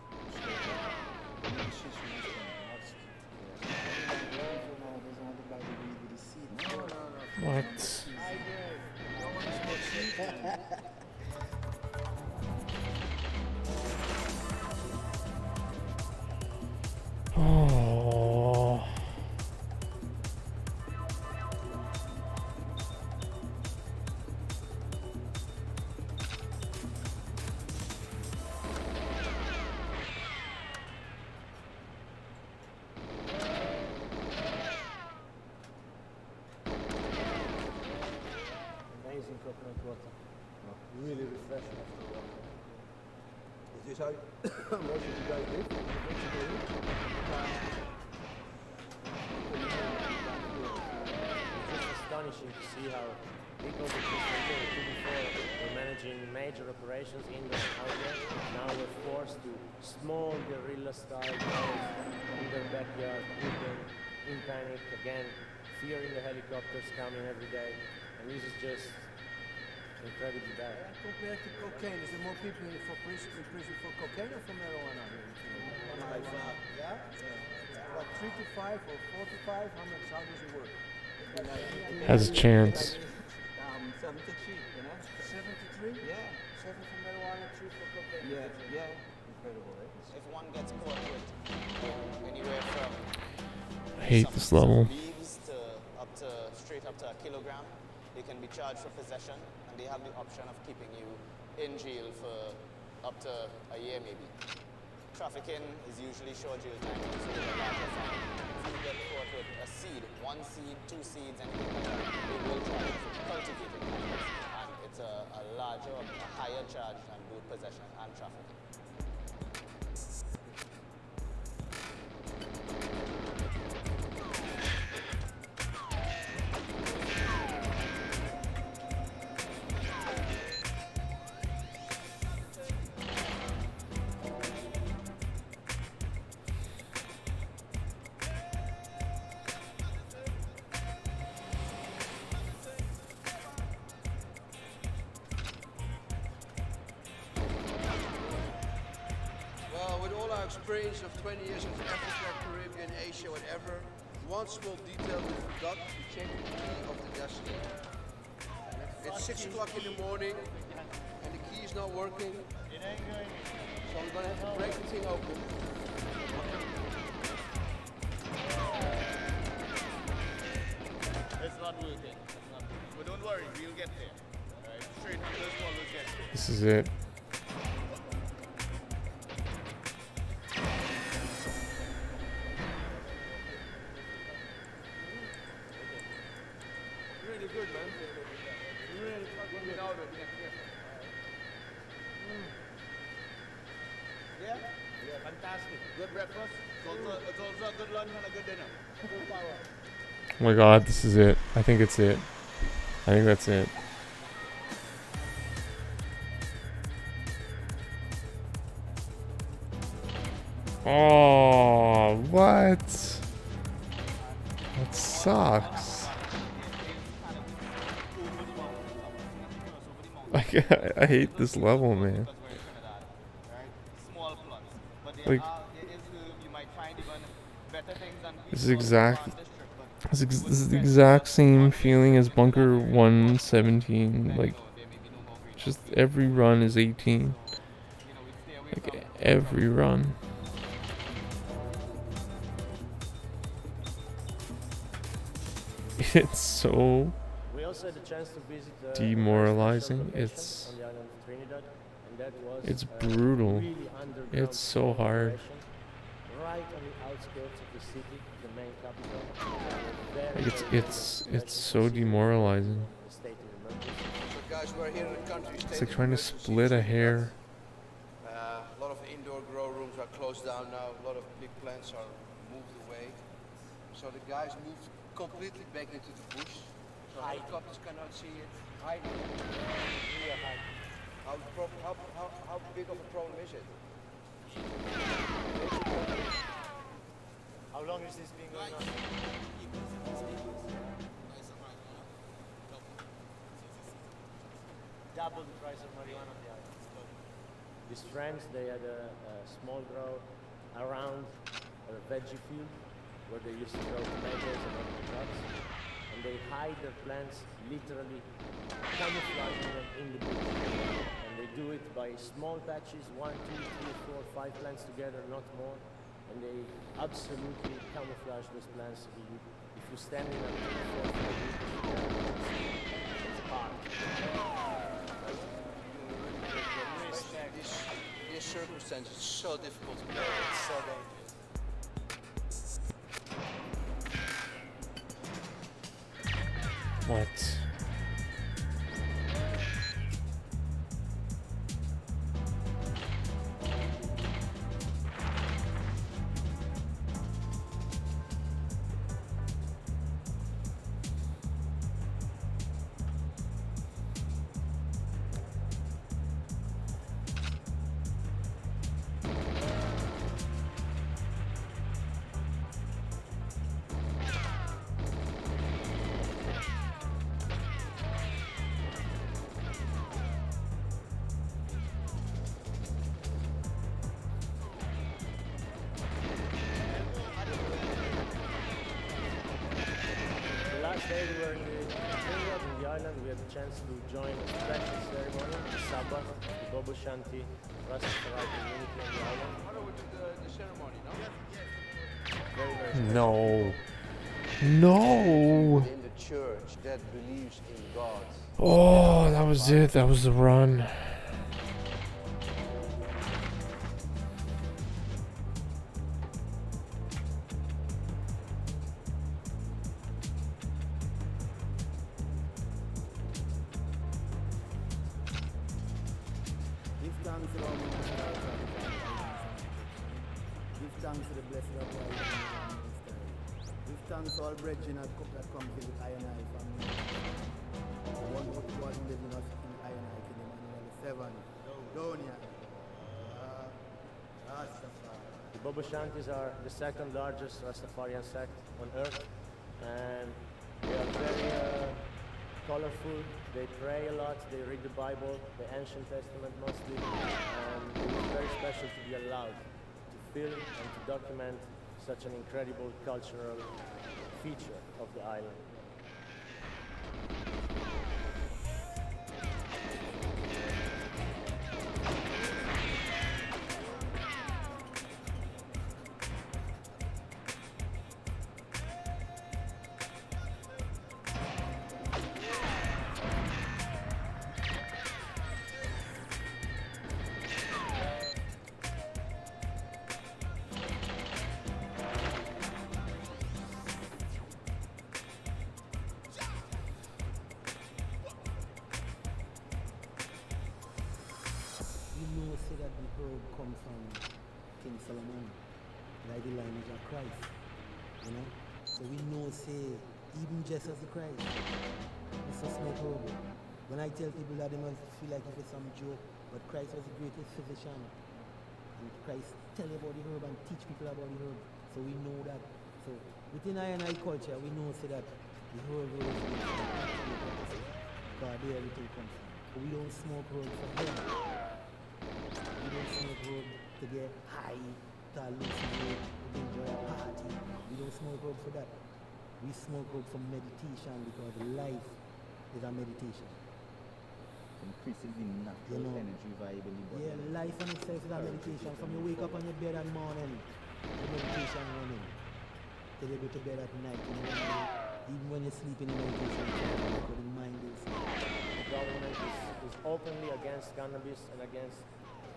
We need seeds from this one. What? Oh. amazing coconut water. Really refreshing after work. Is this how most of you guys live? It's just astonishing to see how people that just a year or two before were managing major operations indoor and outdoor. Now we're forced to small guerrilla-style goals in their backyard, hidden, in panic, again, fearing the helicopters coming every day. And this is just incredibly bad. Yeah, compared to cocaine, is there more people in prison for cocaine or for marijuana here? By far. Yeah? What, 3 to 5 or 4 to 5? How does it work? Has a chance. 7 to 3, you know? 7 to 3? Yeah. 7 for marijuana, 3 for cocaine. Yeah. Incredible, eh? If one gets caught with anywhere from I hate this level. leaves to straight up to a kilogram, they can be charged for possession, and they have the option of keeping you in jail for up to a year maybe. Trafficking is usually short jail time, so it's a larger fine. If you get caught with a seed, 1 seed, 2 seeds, anything like that, they will charge you for cultivating cannabis, and it's a larger, a higher charge than both possession and trafficking. Well, with all our experience of 20 years of Africa, Caribbean, Asia, whatever, one small detail we forgot to check the key of the destiny. It's 6 o'clock in the morning and the key is not working. So I'm gonna have to break the thing open. It's not working. But don't worry, we'll get there. Alright, straight to this one, we'll get there. This is it. Really good, man. Really fucking good. Yeah? Yeah, fantastic. Good breakfast. It's also a good lunch and a good dinner. Full power. Oh my god, this is it. I think it's it. I think that's it. Oh, what? That sucks. I hate this level, man. Like, this is the exact same feeling as Bunker 117. Like, just every run is 18. Like, every run. It's so We also had a chance to visit demoralizing. a It's on the island of Trinidad, and that was it's a brutal. really underground It's so hard. operation, right on the outskirts of the city, the main capital. Very, Like, very it's so demoralizing. state of emergency. So guys, we're here in the country. It's like trying to split a hair. A lot of indoor grow rooms are closed down now. A lot of big plants are moved away. So the guys moved completely back into the bush. So helicopters cannot see it. Hiding. How big of a problem is it? How long has this been going on? Double the price of marijuana on the island. These friends, they had a small grow around a veggie field where they used to grow tomatoes and other crops. And they hide their plants, literally camouflaging them in the bush. And they do it by small patches, 1, 2, 3, 4, 5 plants together, not more. And they absolutely camouflage those plants. If you stand in a 3, 4, 5 meters, it's hard. These circumstances are so difficult to play. It's so dangerous. What? stay we were in the island, we had the chance to join a special ceremony, the Sabbath, the Bobo Shanti Rastafari community on the island. The ceremony, no? Very, very special. No. No. In the church that believes in God. Oh, that was it. That was the run. Give thanks to the Almighty God. Give thanks to the blessed of God. Give thanks to all brethren that comes in with I and I family. The one who was living us in I and I kingdom Emmanuel 7. Down here. Rastafari. The Bobo Shantis are the second largest Rastafarian sect on earth, and they are very colorful. They pray a lot, they read the Bible, the Ancient Testament mostly, and it is very special to be allowed to film and to document such an incredible cultural feature of the island. Say that the herb comes from King Solomon, like the lineage of Christ, you know. So we know, say, even just as the Christ, it's a smoke herb. When I tell people that, they must feel like it's some joke, but Christ was the greatest physician, and Christ tell you about the herb and teach people about the herb. So we know that. So within I&I culture, we know, say that the herb is God, there everything comes from. But we don't smoke herb for him. We don't smoke herb to get high, to hallucinate, to enjoy a party. We don't smoke herb for that. We smoke herb for meditation because life is a meditation. Increases the natural energy vibe in the body. Yeah, life in itself is a meditation. From you wake up on your bed in the morning, the meditation running. Till you go to bed at night, you know, even when you're sleeping in meditation, because the mind is. The government is openly against cannabis and against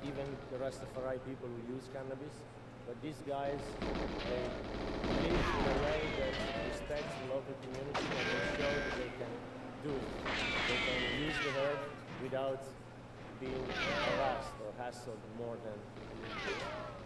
even the Rastafari people who use cannabis. But these guys, they live in a way that respects the local community and they show that they can do it. They can use the herb without being harassed or hassled more than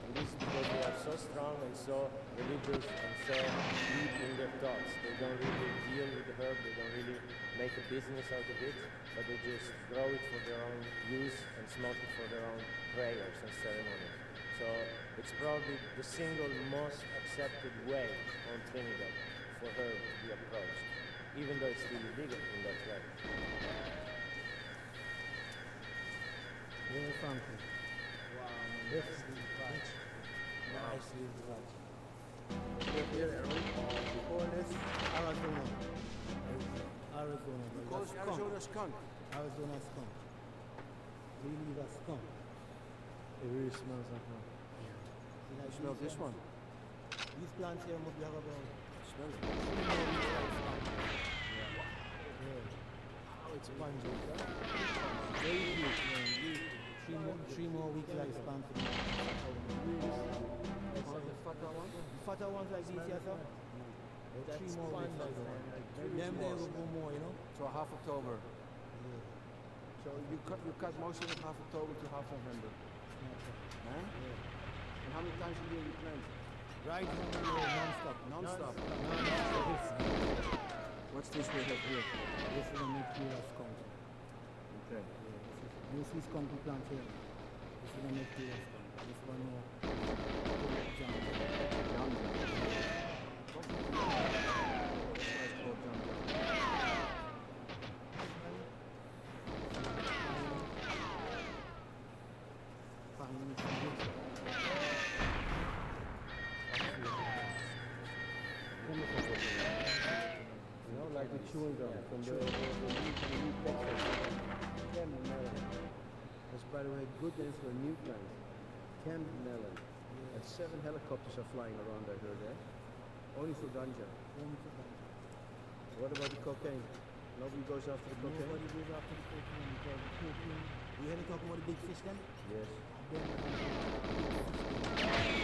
and this is because they are so strong and so religious and so deep in their thoughts. They don't really deal with the herb, they don't really make a business out of it, but they just grow it for their own use and smoke it for their own prayers and ceremonies. So it's probably the single most accepted way on Trinidad for herb to be approached, even though it's still illegal in that way. Yeah, thank you. Wow, this is the patch. Nicely patch. We call this Arizona. Arizona. You call it Arizona skunk? Arizona skunk. We leave a skunk. It really smells like one. You smell this one? These plants here must be have about smells it. 3 more weeks lifespan. Yeah. Oh, it's spongy. Very good, man. 3 more weeks lifespan for them. The fatter one? The fatter ones like these here, sir? 3 more weeks lifespan. Them they will go more, you know? So half October. Yeah. So you cut most of it half October to half November. Huh? Yeah. And how many times a year you plant? Right now, non-stop. Non-stop. What's this we have here? This is a Neptune skunk. Okay. Yeah, this is skunk plant here. This is a Neptune skunk. This one more. Jam. You know, like we chewing gum from the new Texas. Chem melon. That's, by the way, a good name for a new plant. Chem melon. And 7 helicopters are flying around, I heard that. Only for ganja. Only for ganja. What about the cocaine? Nobody goes after the cocaine? Nobody goes after the cocaine because the cocaine, you heard me talking about the big fish then? Yes. Then,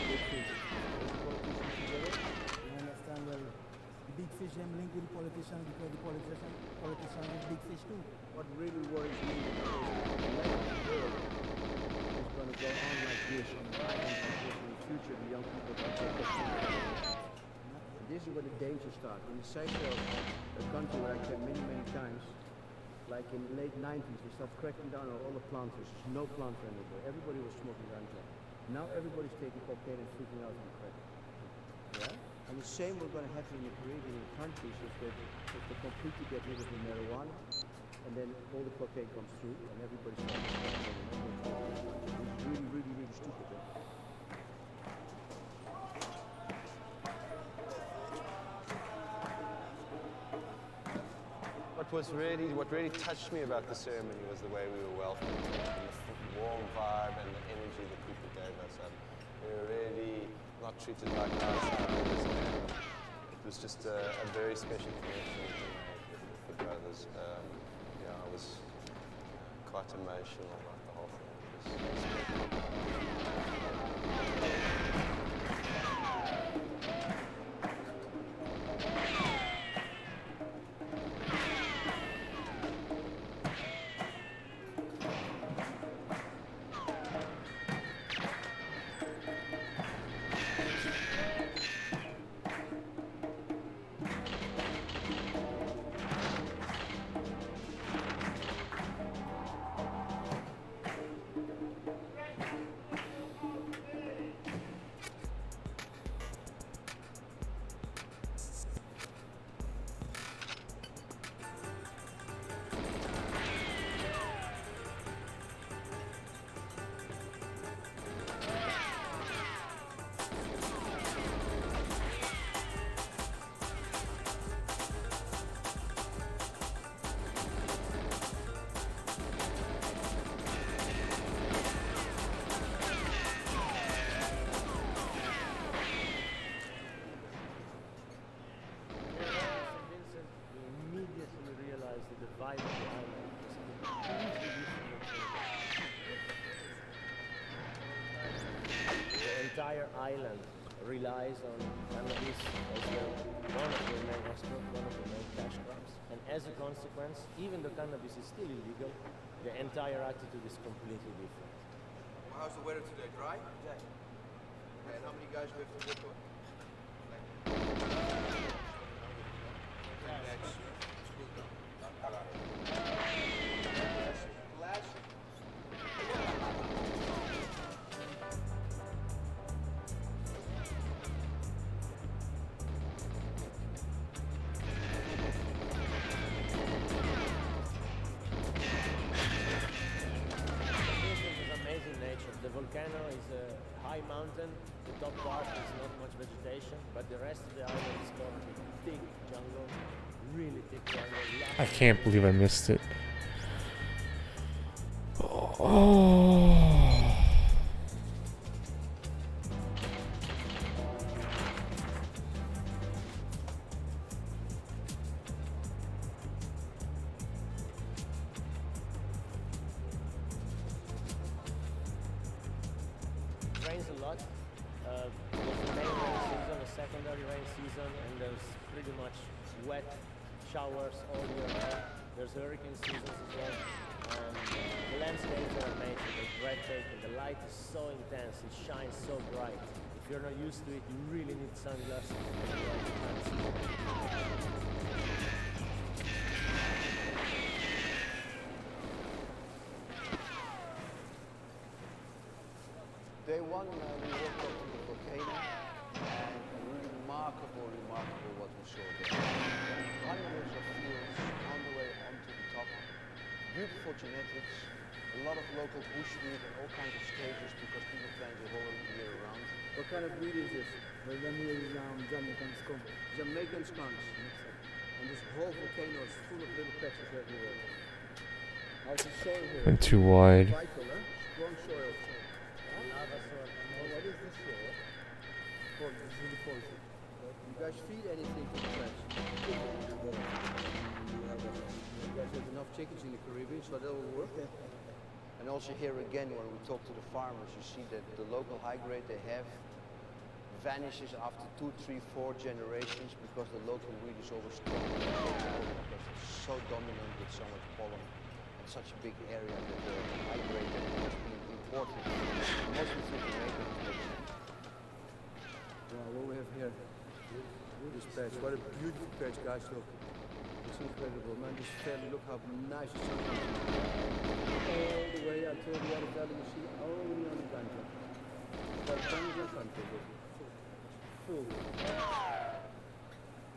Big fish. Those politicians together? you understand, well, the big fish them link with the politician because the politician is big fish too. What really worries me is the life of the world is going to go on like this, on the island like this in the future. The young people are going to take up. This is where the danger starts. In the Seychelles, a country where I came many, many times, like in the late 90s, they started cracking down on all the planters. There's no planter anymore. Everybody was smoking ganja. Now everybody's taking cocaine and freaking out on crack. Yeah? And the same we're going to have in the Caribbean countries if they completely get rid of the marijuana, and then all the cocaine comes through, and everybody starts smoking. It's really, really, really stupid. Eh? What really touched me about the ceremony was the way we were welcomed, and the warm vibe and the energy that people gave us. We were really not treated like outsiders, and it was just a very special connection to make with the brothers. Yeah, I was quite emotional about the whole thing. The entire island relies on cannabis as one of the main exports, one of the main cash crops. And as a consequence, even though cannabis is still illegal, the entire attitude is completely different. Well, how's the weather today? Dry? Yeah. And how many guys do we have to work on? The volcano is a high mountain, the top part is not much vegetation, but the rest of the island is covered with thick jungle, really thick jungle. I can't believe I missed it. Oh. Rains a lot. There's the main rain season, a secondary rain season, and there's pretty much wet showers all year round. There's hurricane seasons as well. And the landscapes are amazing, they're breathtaking. The light is so intense, it shines so bright. If you're not used to it, you really need sunglasses. Otherwise you can't see it. Day one, we walked up to the volcano, and remarkable what we saw there. Hundreds of fields on the way onto the top. Beautiful genetics, a lot of local bushmeat and all kinds of stages because people plant the whole year round. What kind of breed is this? Well, them here is Jamaican skunk. Jamaican skunks. And this whole volcano is full of little patches everywhere. Now it's a soil here. Went too wide. Vital, huh? Strong soil. Lava soil. Oh, what is this soil? This is really poison. You guys feed anything to the plants? You guys have enough chickens in the Caribbean, so that will work. And also here again, when we talk to the farmers, you see that the local high grade they have vanishes after 2, 3, 4 generations because the local weed is always strong because it's so dominant with so much pollen and such a big area that the high grade that has been imported mostly through Jamaica. Wow, what we have here, this patch, what a beautiful patch, guys, look. It's incredible, man, this valley, look how nice it's all the way until the other valley, you see only on the ganja. That ganja country, look. Full.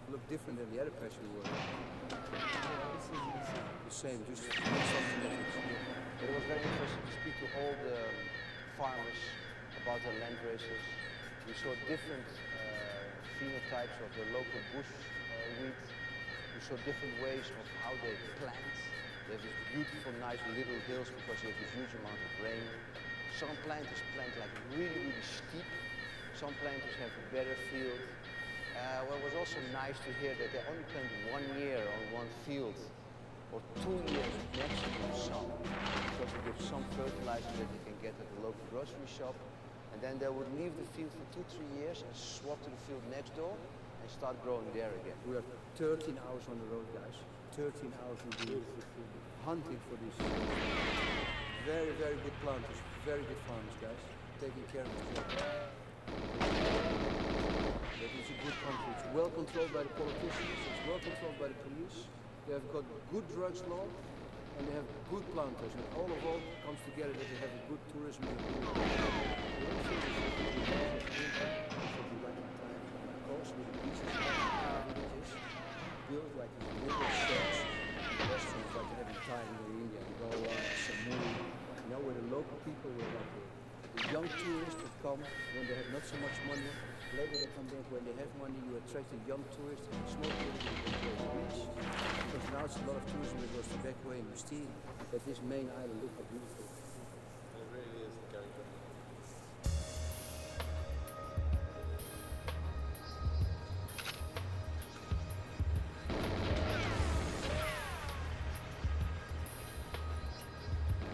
Look different than the other patch we were. The same, just something different. But it was very interesting to speak to all the farmers about their land races. We saw different phenotypes of the local bush wheat. We saw different ways of how they plant. They have these beautiful, nice little hills because they have this huge amount of rain. Some planters plant like really, really steep. Some planters have a better field. Well, it was also nice to hear that they only plant 1 year on one field, or 2 years maximum some, because they give some fertilizer that they can get at the local grocery shop. And then they would leave the field for 2, 3 years and swap to the field next door and start growing there again. We are 13 hours on the road, guys. 13 hours we do hunting for these. Very, very good planters, very good farmers, guys. Taking care of the job. That is a good country. It's well controlled by the politicians, it's well controlled by the police. They have got good drugs law and they have good planters. And all of all comes together that they have a good tourism and a good course with the beaches villages built like these little shops, restaurants like you have in Thailand or India, and Goa, Samui, you know, where the local people were like the young tourists that come when they have not so much money. Later they come back when they have money. You attract a young tourist and a small tourist that goes to the beach. Because now it's a lot of tourism that goes to Beckway and Mustine. But this main island, look how beautiful. It really is the Gyges.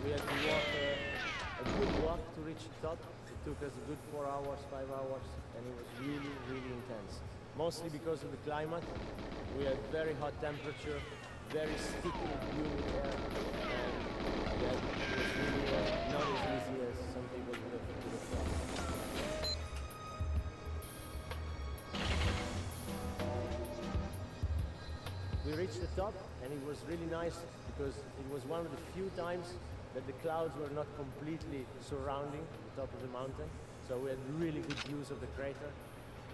We had to walk a good walk to reach the top. It took us a good 4 hours, 5 hours, and it was really, really intense. Mostly because of the climate. We had very hot temperature, very sticky, humid air, and that was really not as easy as some people would have thought. We reached the top, and it was really nice because it was one of the few times that the clouds were not completely surrounding the top of the mountain. So we had really good views of the crater,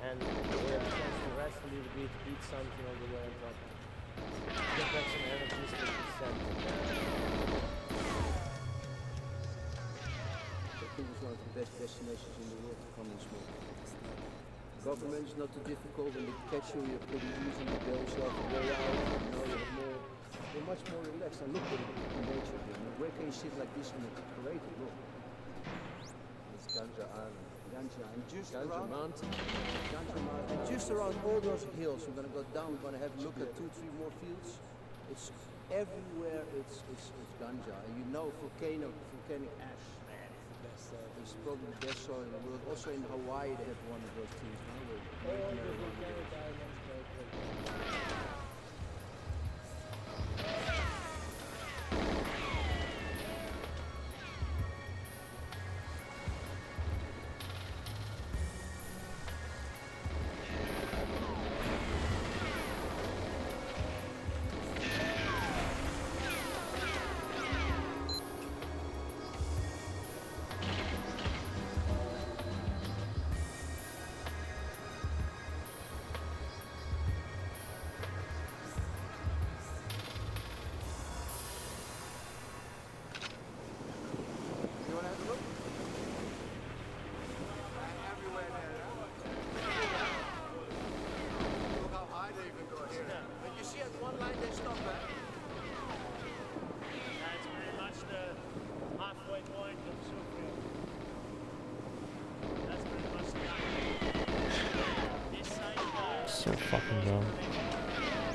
and we had a chance to rest a little bit, eat something on the way on top. Get back some energy for the descent. I think it's one of the best destinations in the world to come and smoke. Government is not too difficult. When they catch you, you're pretty easy. You bail yourself a way out. You know, you're much more relaxed. And look at the nature here. Now, where can you sit like this in a crater? Look. It's Ganja Island. Ganja. And just Ganja around Mountain. Ganja Mountain. And just around all those hills, we're gonna go down. We're gonna have a look at 2, 3 more fields. It's everywhere. It's Ganja. And you know, volcanic ash. It's probably the best soil in the world. Also in Hawaii, they have one of those things. All the volcanic islands, fucking dumb.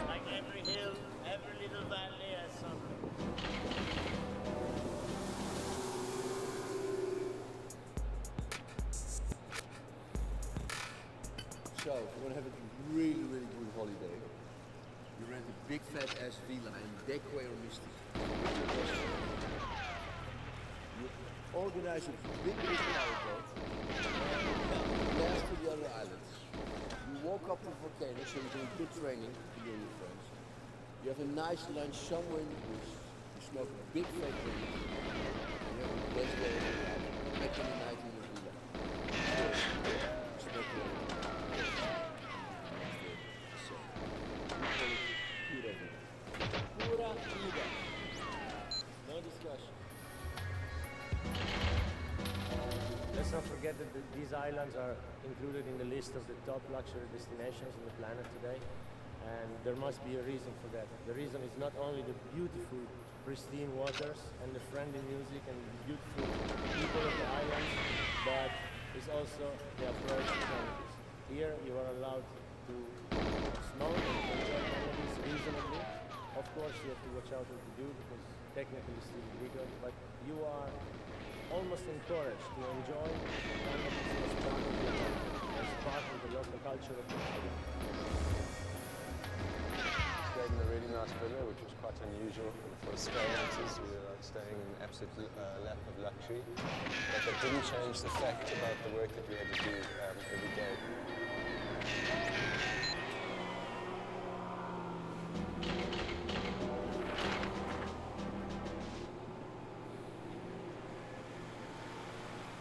Like every hill, every little valley has something. So, if you want to have a really, really good holiday, you rent a big fat ass villa in Dekwe or Mystic. You organize a big powerboat, blast to the other islands. You walk up to the volcano so you can do good training to you and your friends. You have a nice lunch somewhere in the bush. You smoke a big fat drink. And you have the best day of your life. Back in the night in your villa. You smoke your own. Pura vida. No discussion. Let's not forget that these islands are included in the list of the top luxury destinations on the planet today. And there must be a reason for that. The reason is not only the beautiful, pristine waters and the friendly music and the beautiful people of the islands, but it's also the approach to cannabis. Here you are allowed to smoke and enjoy cannabis reasonably. Of course you have to watch out what you do because technically it's still illegal, but you are almost encouraged to enjoy cannabis as part of your life, as part of the local culture of the island. Stayed in a really nice villa, which was quite unusual for Australians. We were like staying in absolute lap of luxury, but that didn't change the fact about the work that we had to do every day.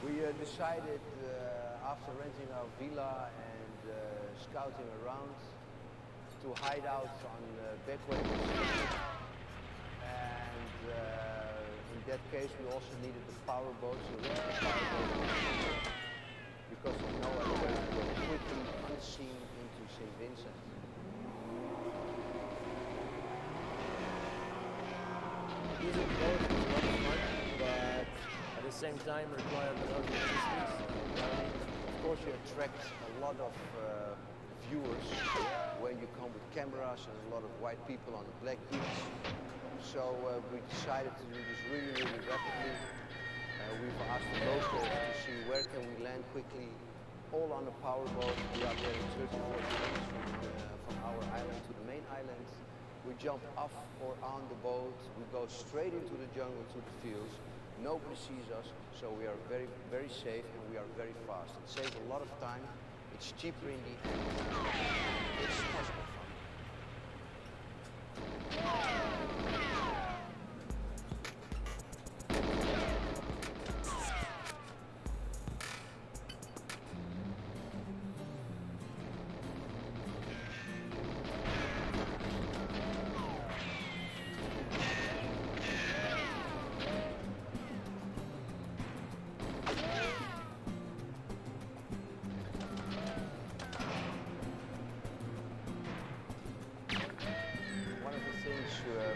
We decided after renting our villa and scouting around to hide out on Beckway. And in that case we also needed the power boat, so we rented the power boat because of no other way to go quickly unseen into St. Vincent. Using both is a lot of fun, but at the same time required a lot of logistics. Of course you attract a lot of viewers when you come with cameras and a lot of white people on the black beach. So we decided to do this really, really rapidly. We've asked the locals to see where can we land quickly, all on a powerboat. We are there in 30, 40 minutes from our island to the main island. We jump off or on the boat, we go straight into the jungle, to the fields. Nobody sees us, so we are very, very safe and we are very fast. It saves a lot of time. It's cheaper in the end. It's much more fun.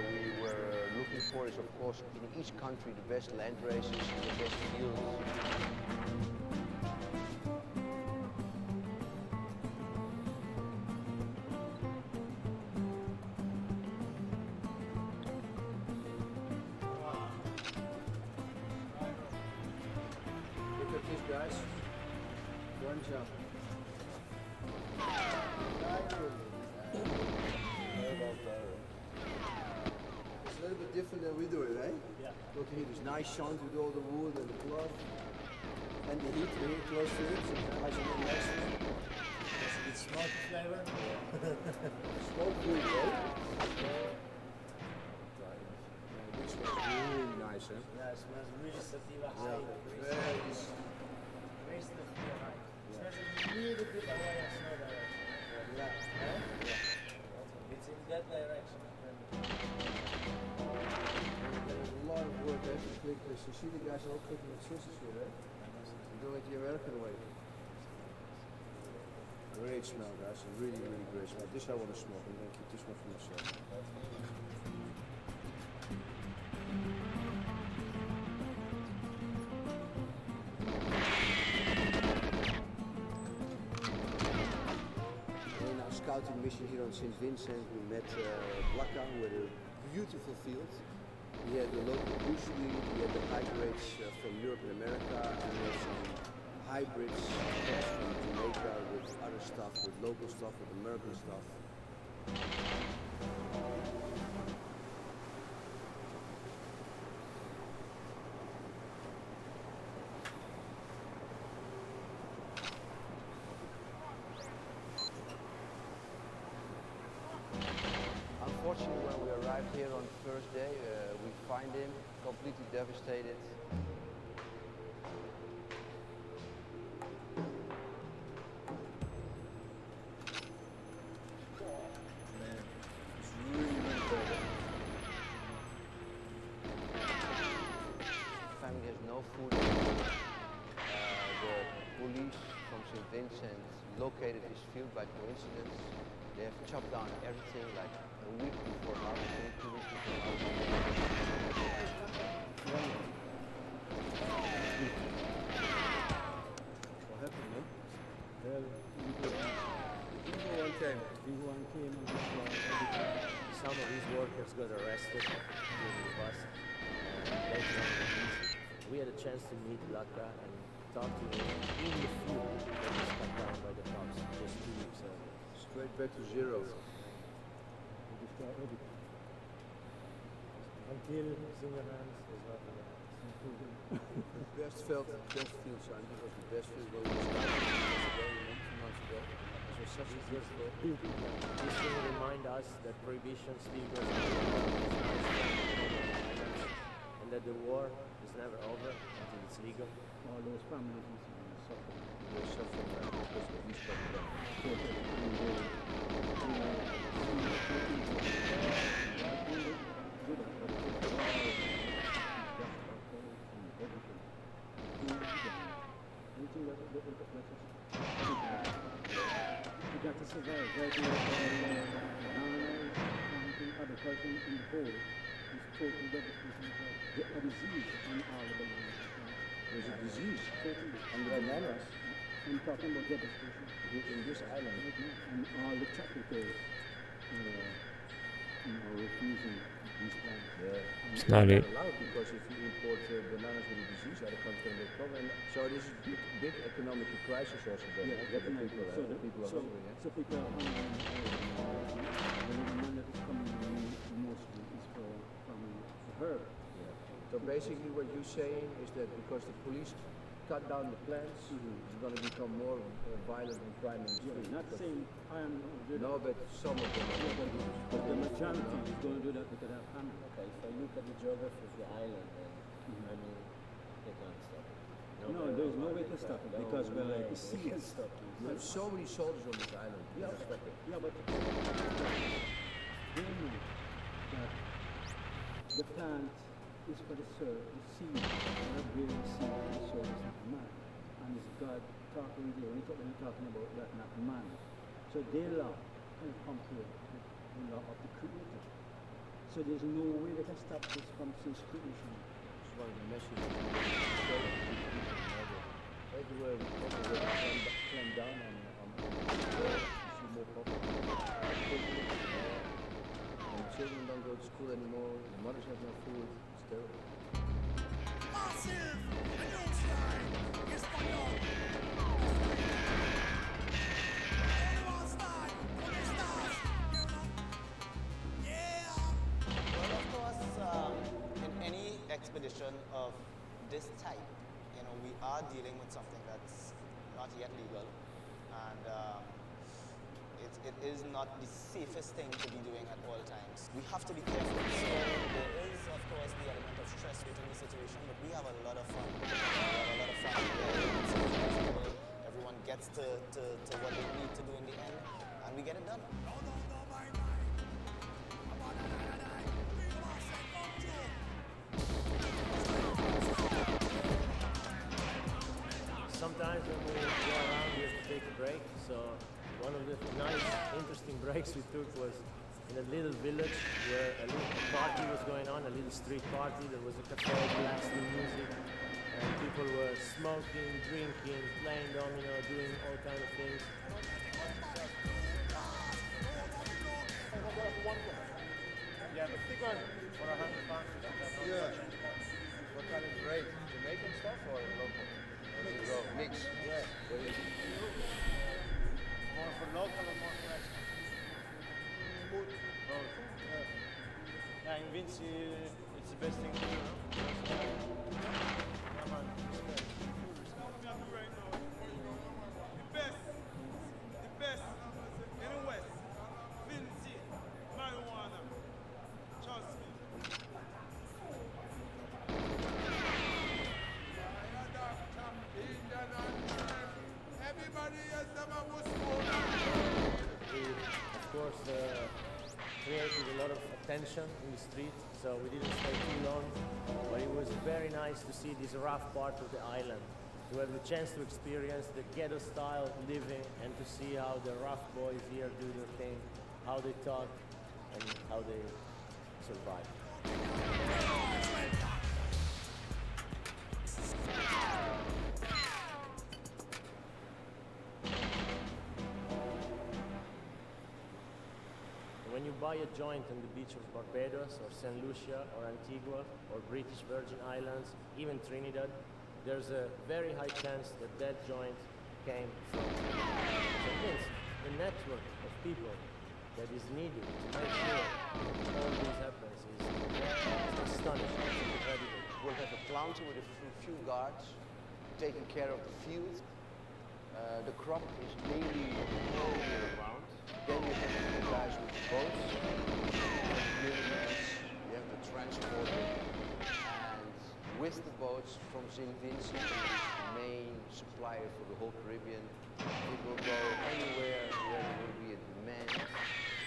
We were looking for is, of course, in each country the best land races and the best fields. Look at this, guys. One jump. It's a little bit different than we do it, eh? Yeah. Look here, this nice sound with all the wood and the cloth. And the heat really close to it, so it's nice and relaxed. It's a bit smoke flavor. Smoke good, eh? This smells really nice, eh? Yeah, it smells really sativa high. Yeah, very Very sativa high. It smells a little bit Hawaiian snow direction. Yeah. Yeah. It's in that direction. There's a lot of work there to click this. You see the guys are all clicking with switches here, eh? Doing it the American way. Great smell, guys. A really, really great smell. This I want to smoke. I'm going to keep this one for myself. We're now scouting scouting mission here on St. Vincent. We met Blakka, who had a beautiful field. We had the local bushweed, we had the hybrids from Europe and America, and we had some hybrids from Jamaica with other stuff, with local stuff, with American stuff. Unfortunately, when we arrived here on the first day, we find him completely devastated. Man, it's really bad. Family has no food. The police from St. Vincent located his field by coincidence. They have chopped down everything like a week before harvesting, 2 weeks before harvesting. What happened, man? Well, One came. V1 came and Some of these workers got arrested during the bus. Later on, we had a chance to meet Blakka and talk to him in the field that was cut down by the cops just 2 weeks earlier. Straight back to zero. Until single hands is not enough. Best field sign. This was the best field where we started 2 months ago. This was such a good field. This thing remind us that prohibition still goes on and that the war is never over until it's legal. all those families suffer. They're suffering because of these You got to survive. Right now, agriculture in the whole is totally devastating. A disease in all the bananas. There's a disease Totally. on the bananas I'm talking about devastation. in this island. Right now. And all the traffickers refusing these plants. Yeah. It's not it. allowed because if you import bananas with a disease, other countries will problem. So this is big economic crisis also then Yeah, for the definitely. people. So, The people are so, hungry. Yeah? so people are hungry. The money that is coming in mostly is from herb. So basically what you're saying is that because the police cut down the plants, it's going to become more violent and crime in the street. Not saying I am No, but some of them are going to do this. but the majority is going to do that because they have family. Okay, if I look at the geography of the island, then I mean, they can't stop it. No, there's no way to stop it because we're like the sea has stopped. You have so many soldiers on this island. You Yeah, can't stop it. yeah, but they know that the plant is for the soil, the seed, the bearing seed for the soil is not man. And it's God talking there, when you're talking about that, not man. So their law can compare with the law of the Creator. So there's no way they can stop this from since creation. That's why the message is everywhere we climb down on the world, you see more poverty. And children don't go to school anymore, the mothers have no food, it's terrible. Well, of course, in any expedition of this type, you know, we are dealing with something that's not yet legal, and it is not the safest thing to be doing at all times. We have to be careful. So there is, of course, the element of stress within the situation, but we have a lot of fun. We have a lot of fun. Everyone gets to what they need to do in the end, and we get it done. Sometimes when we go around, we have to take a break. So one of the nice, interesting breaks we took was in a little village where a little party was going on, a little street party. There was a cafe, blasting music, and people were smoking, drinking, playing domino, doing all kinds of things. $1 for one cup. Yeah, but stick on for £100. Yeah. What kind of bread? Jamaican stuff or local? Mix. Yeah. More for local or more for export? Both. Both. Yeah, in Vinci, it's the best thing to do. Yeah, man. The best in the West. Vinci, marijuana. Trust me. Everybody has them a was We, of course, created a lot of attention in the street, so we didn't stay too long. But it was very nice to see this rough part of the island, to have the chance to experience the ghetto-style living and to see how the rough boys here do their thing, how they talk, and how they survive. When you buy a joint on the beach of Barbados or St. Lucia or Antigua or British Virgin Islands, even Trinidad, there's a very high chance that that joint came from. So it means the network of people that is needed to make sure that all this happens is astonishing, it's incredible. We'll have a planter with a few guards taking care of the field. The crop is mainly all year round. Then you have the guys with the boats, you have the transporter, and with the boats from St. Vincent, the main supplier for the whole Caribbean, it will go anywhere where there will be a demand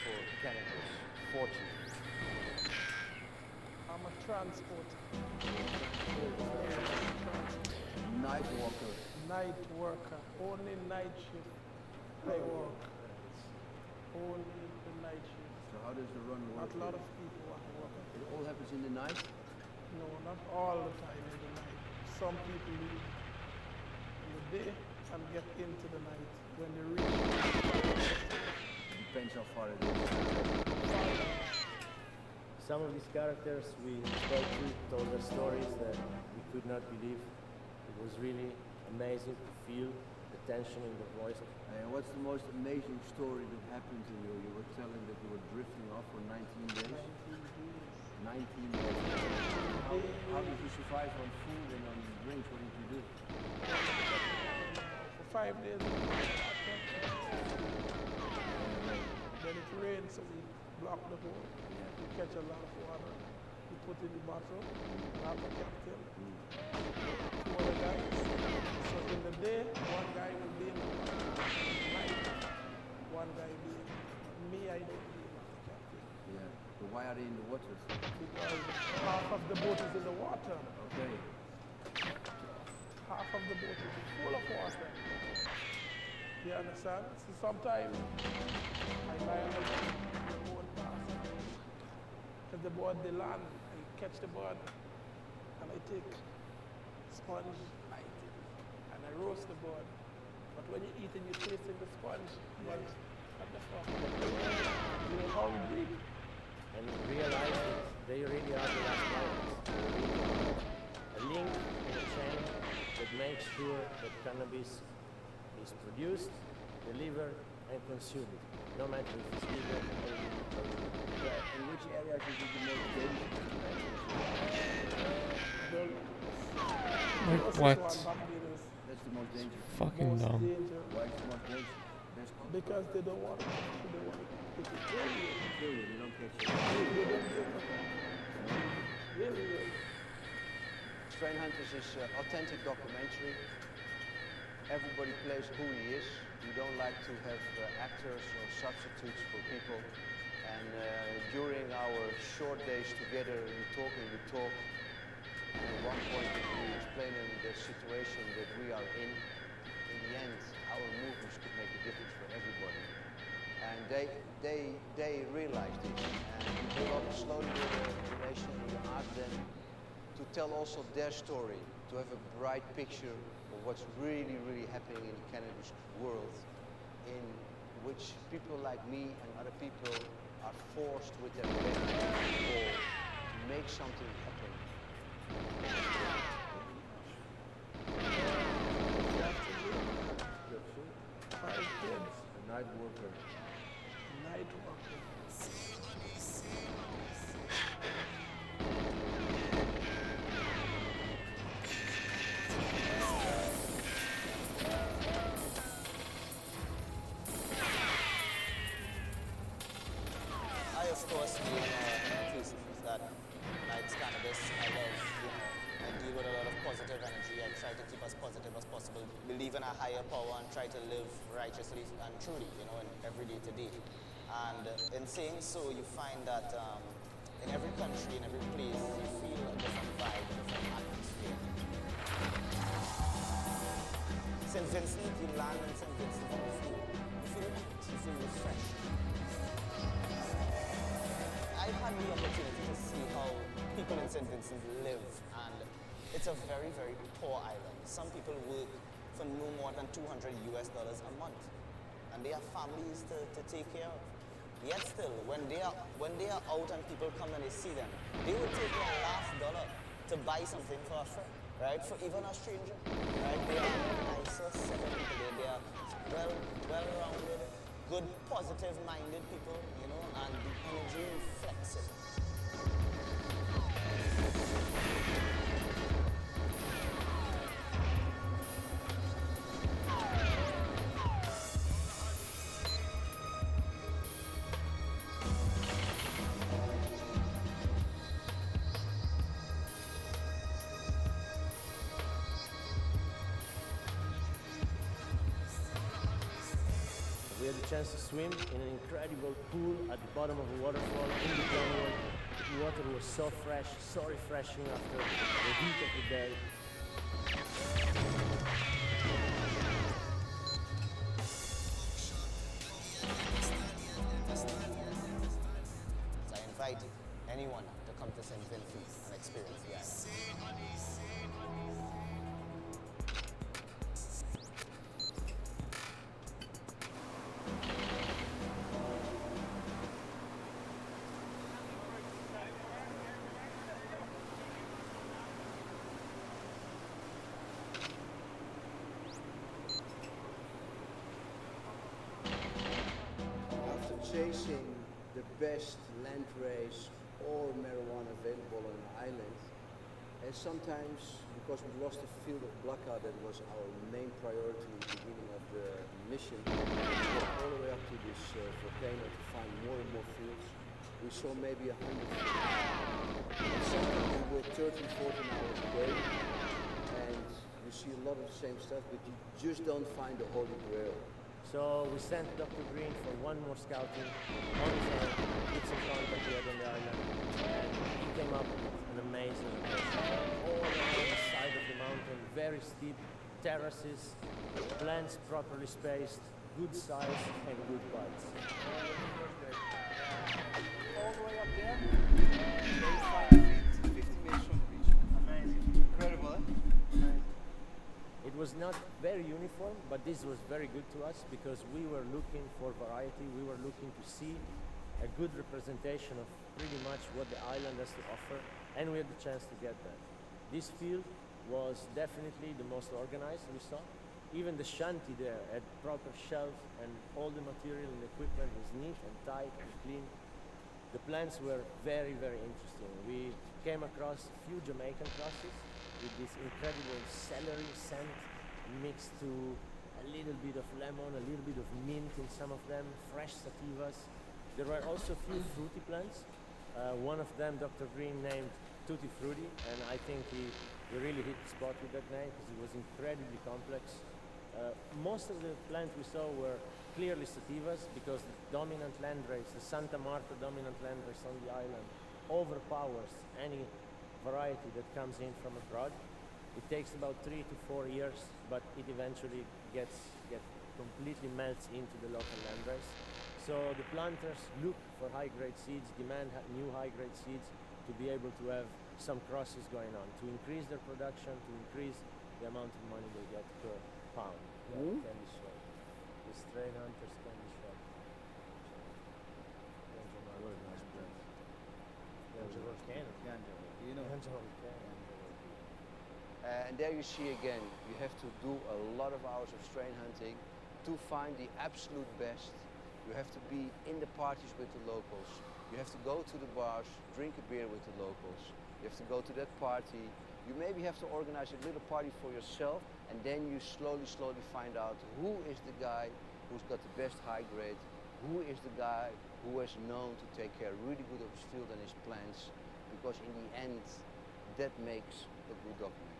for cannabis, fortunately. I'm a transporter. Night walker. Night worker. Only night shift I work. Only the night shift. So how does the run work? Not a lot of people want to work. It all happens in the night? No, not all the time in the night. Some people leave in the day and get into the night when they reach. Depends how far it is. Some of these characters we spoke to told us stories that we could not believe. It was really amazing to feel the tension in the voice. What's the most amazing story that happened to you? You were telling that you were drifting off for 19 days? 19 days. How did you survive on food and on drinks? What did you do? For 5 days. Then it rained, so we blocked the hole. We catch a lot of water. We put in the bottle, and have the captain. Two other guys. So in the day, one guy will be in the night. One guy be in. Me, I don't be in the captain. Yeah. But why are they in the water? Because half of the boat is in the water. Okay. Half of the boat is full of water. You understand? So sometimes I buy a boat pass. Because the board they land, I catch the board and I take sponge, I eat it, and I roast the board. But when you eat it, you taste in the sponge. But what the fuck? You're hungry. And realize that they really are the last players. A link in a chain that makes sure that cannabis is produced, delivered, and consumed, no matter if it's legal or illegal. Yeah. In which areas is it the most dangerous? Like what? That's the most dangerous. Fucking dumb. Why is the most dangerous? Because they don't want to catch you, they want to kill you. Kill you, they don't catch you. They don't give a Really? Strain Hunters is an authentic documentary. Everybody plays who he is. We don't like to have actors or substitutes for people. And during our short days together, we talk. And at one point, we explain them the situation that we are in. In the end, our movements could make a difference for everybody. And they realize this. And we develop slowly a relation. We ask them to tell also their story, to have a bright picture of what's really, really happening in the cannabis world, in which people like me and other people are forced with their great goal to make something happen. Five kids. A night worker. Night worker. I, of course, being an inclusive that likes cannabis, I love, I deal with a lot of positive energy. I try to keep as positive as possible, believe in a higher power, and try to live righteously and truly, in every day to day. And in saying so, you find that in every country, in every place, you feel a different vibe, a different atmosphere. St. Vincent, you land in St. Vincent, and you feel light, you feel refreshed. I've had the opportunity to see how people in St. Vincent live, and it's a very, very poor island. Some people work for no more than $200 a month, and they have families to take care of. Yet still, when they are out and people come and they see them, they would take their last dollar to buy something for a friend, right? For even a stranger, right? They are nicer set of people. They are well-rounded, good, positive-minded people, and the energy reflects it. We had the chance to swim in an incredible pool at the bottom of a waterfall in the jungle. The water was so fresh, so refreshing after the heat of the day. So I invite anyone to come to St. Vincent and experience the island. After chasing the best land race or marijuana available on the island, and sometimes because we lost the field of Blacka, that was our main priority at the beginning of the mission, we went all the way up to this volcano to find more and more fields. We saw maybe 100 fields. And sometimes we work 13, 14 hours a day, and you see a lot of the same stuff, but you just don't find the Holy Grail. So we sent Dr. Green for one more scouting on his own, with some contact we had on the island, and he came up with an amazing location. All around the side of the mountain, very steep terraces, plants properly spaced, good size and good buds. All the way up there, 35 feet, 50 meters from the beach. Amazing. Incredible, eh? Amazing. It was not very uniform, but this was very good to us because we were looking for variety. We were looking to see a good representation of pretty much what the island has to offer, and we had the chance to get that. This field was definitely the most organized we saw. Even the shanty there had proper shelves, and all the material and equipment was neat and tight and clean. The plants were very, very interesting. We came across a few Jamaican crosses with this incredible celery scent mixed to a little bit of lemon, a little bit of mint in some of them, fresh sativas. There were also a few fruity plants. One of them, Dr. Green named Tutti Frutti, and I think he really hit the spot with that name because it was incredibly complex. Most of the plants we saw were clearly sativas because the dominant landrace, the Santa Marta dominant landrace on the island, overpowers any variety that comes in from abroad. It takes about 3 to 4 years, but it eventually gets completely melts into the local landrace. So the planters look for high-grade seeds, demand new high-grade seeds to be able to have some crosses going on, to increase their production, to increase the amount of money they get per pound. Mm. Candy shop. The strain hunters candy shop. You know. And there you see again, you have to do a lot of hours of strain hunting to find the absolute best. You have to be in the parties with the locals. You have to go to the bars, drink a beer with the locals. You have to go to that party. You maybe have to organize a little party for yourself, and then you slowly find out who is the guy who's got the best high grade, who is the guy who is known to take care really good of his field and his plants, because in the end, that makes a good documentary.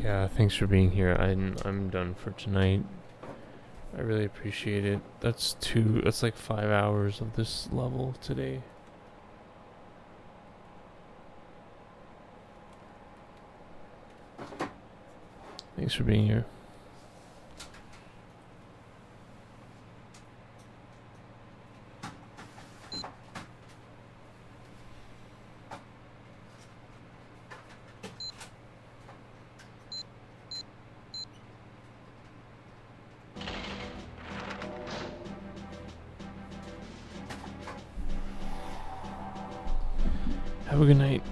Yeah, thanks for being here. I'm done for tonight. I really appreciate it. That's like 5 hours of this level today. Thanks for being here. Have a good night.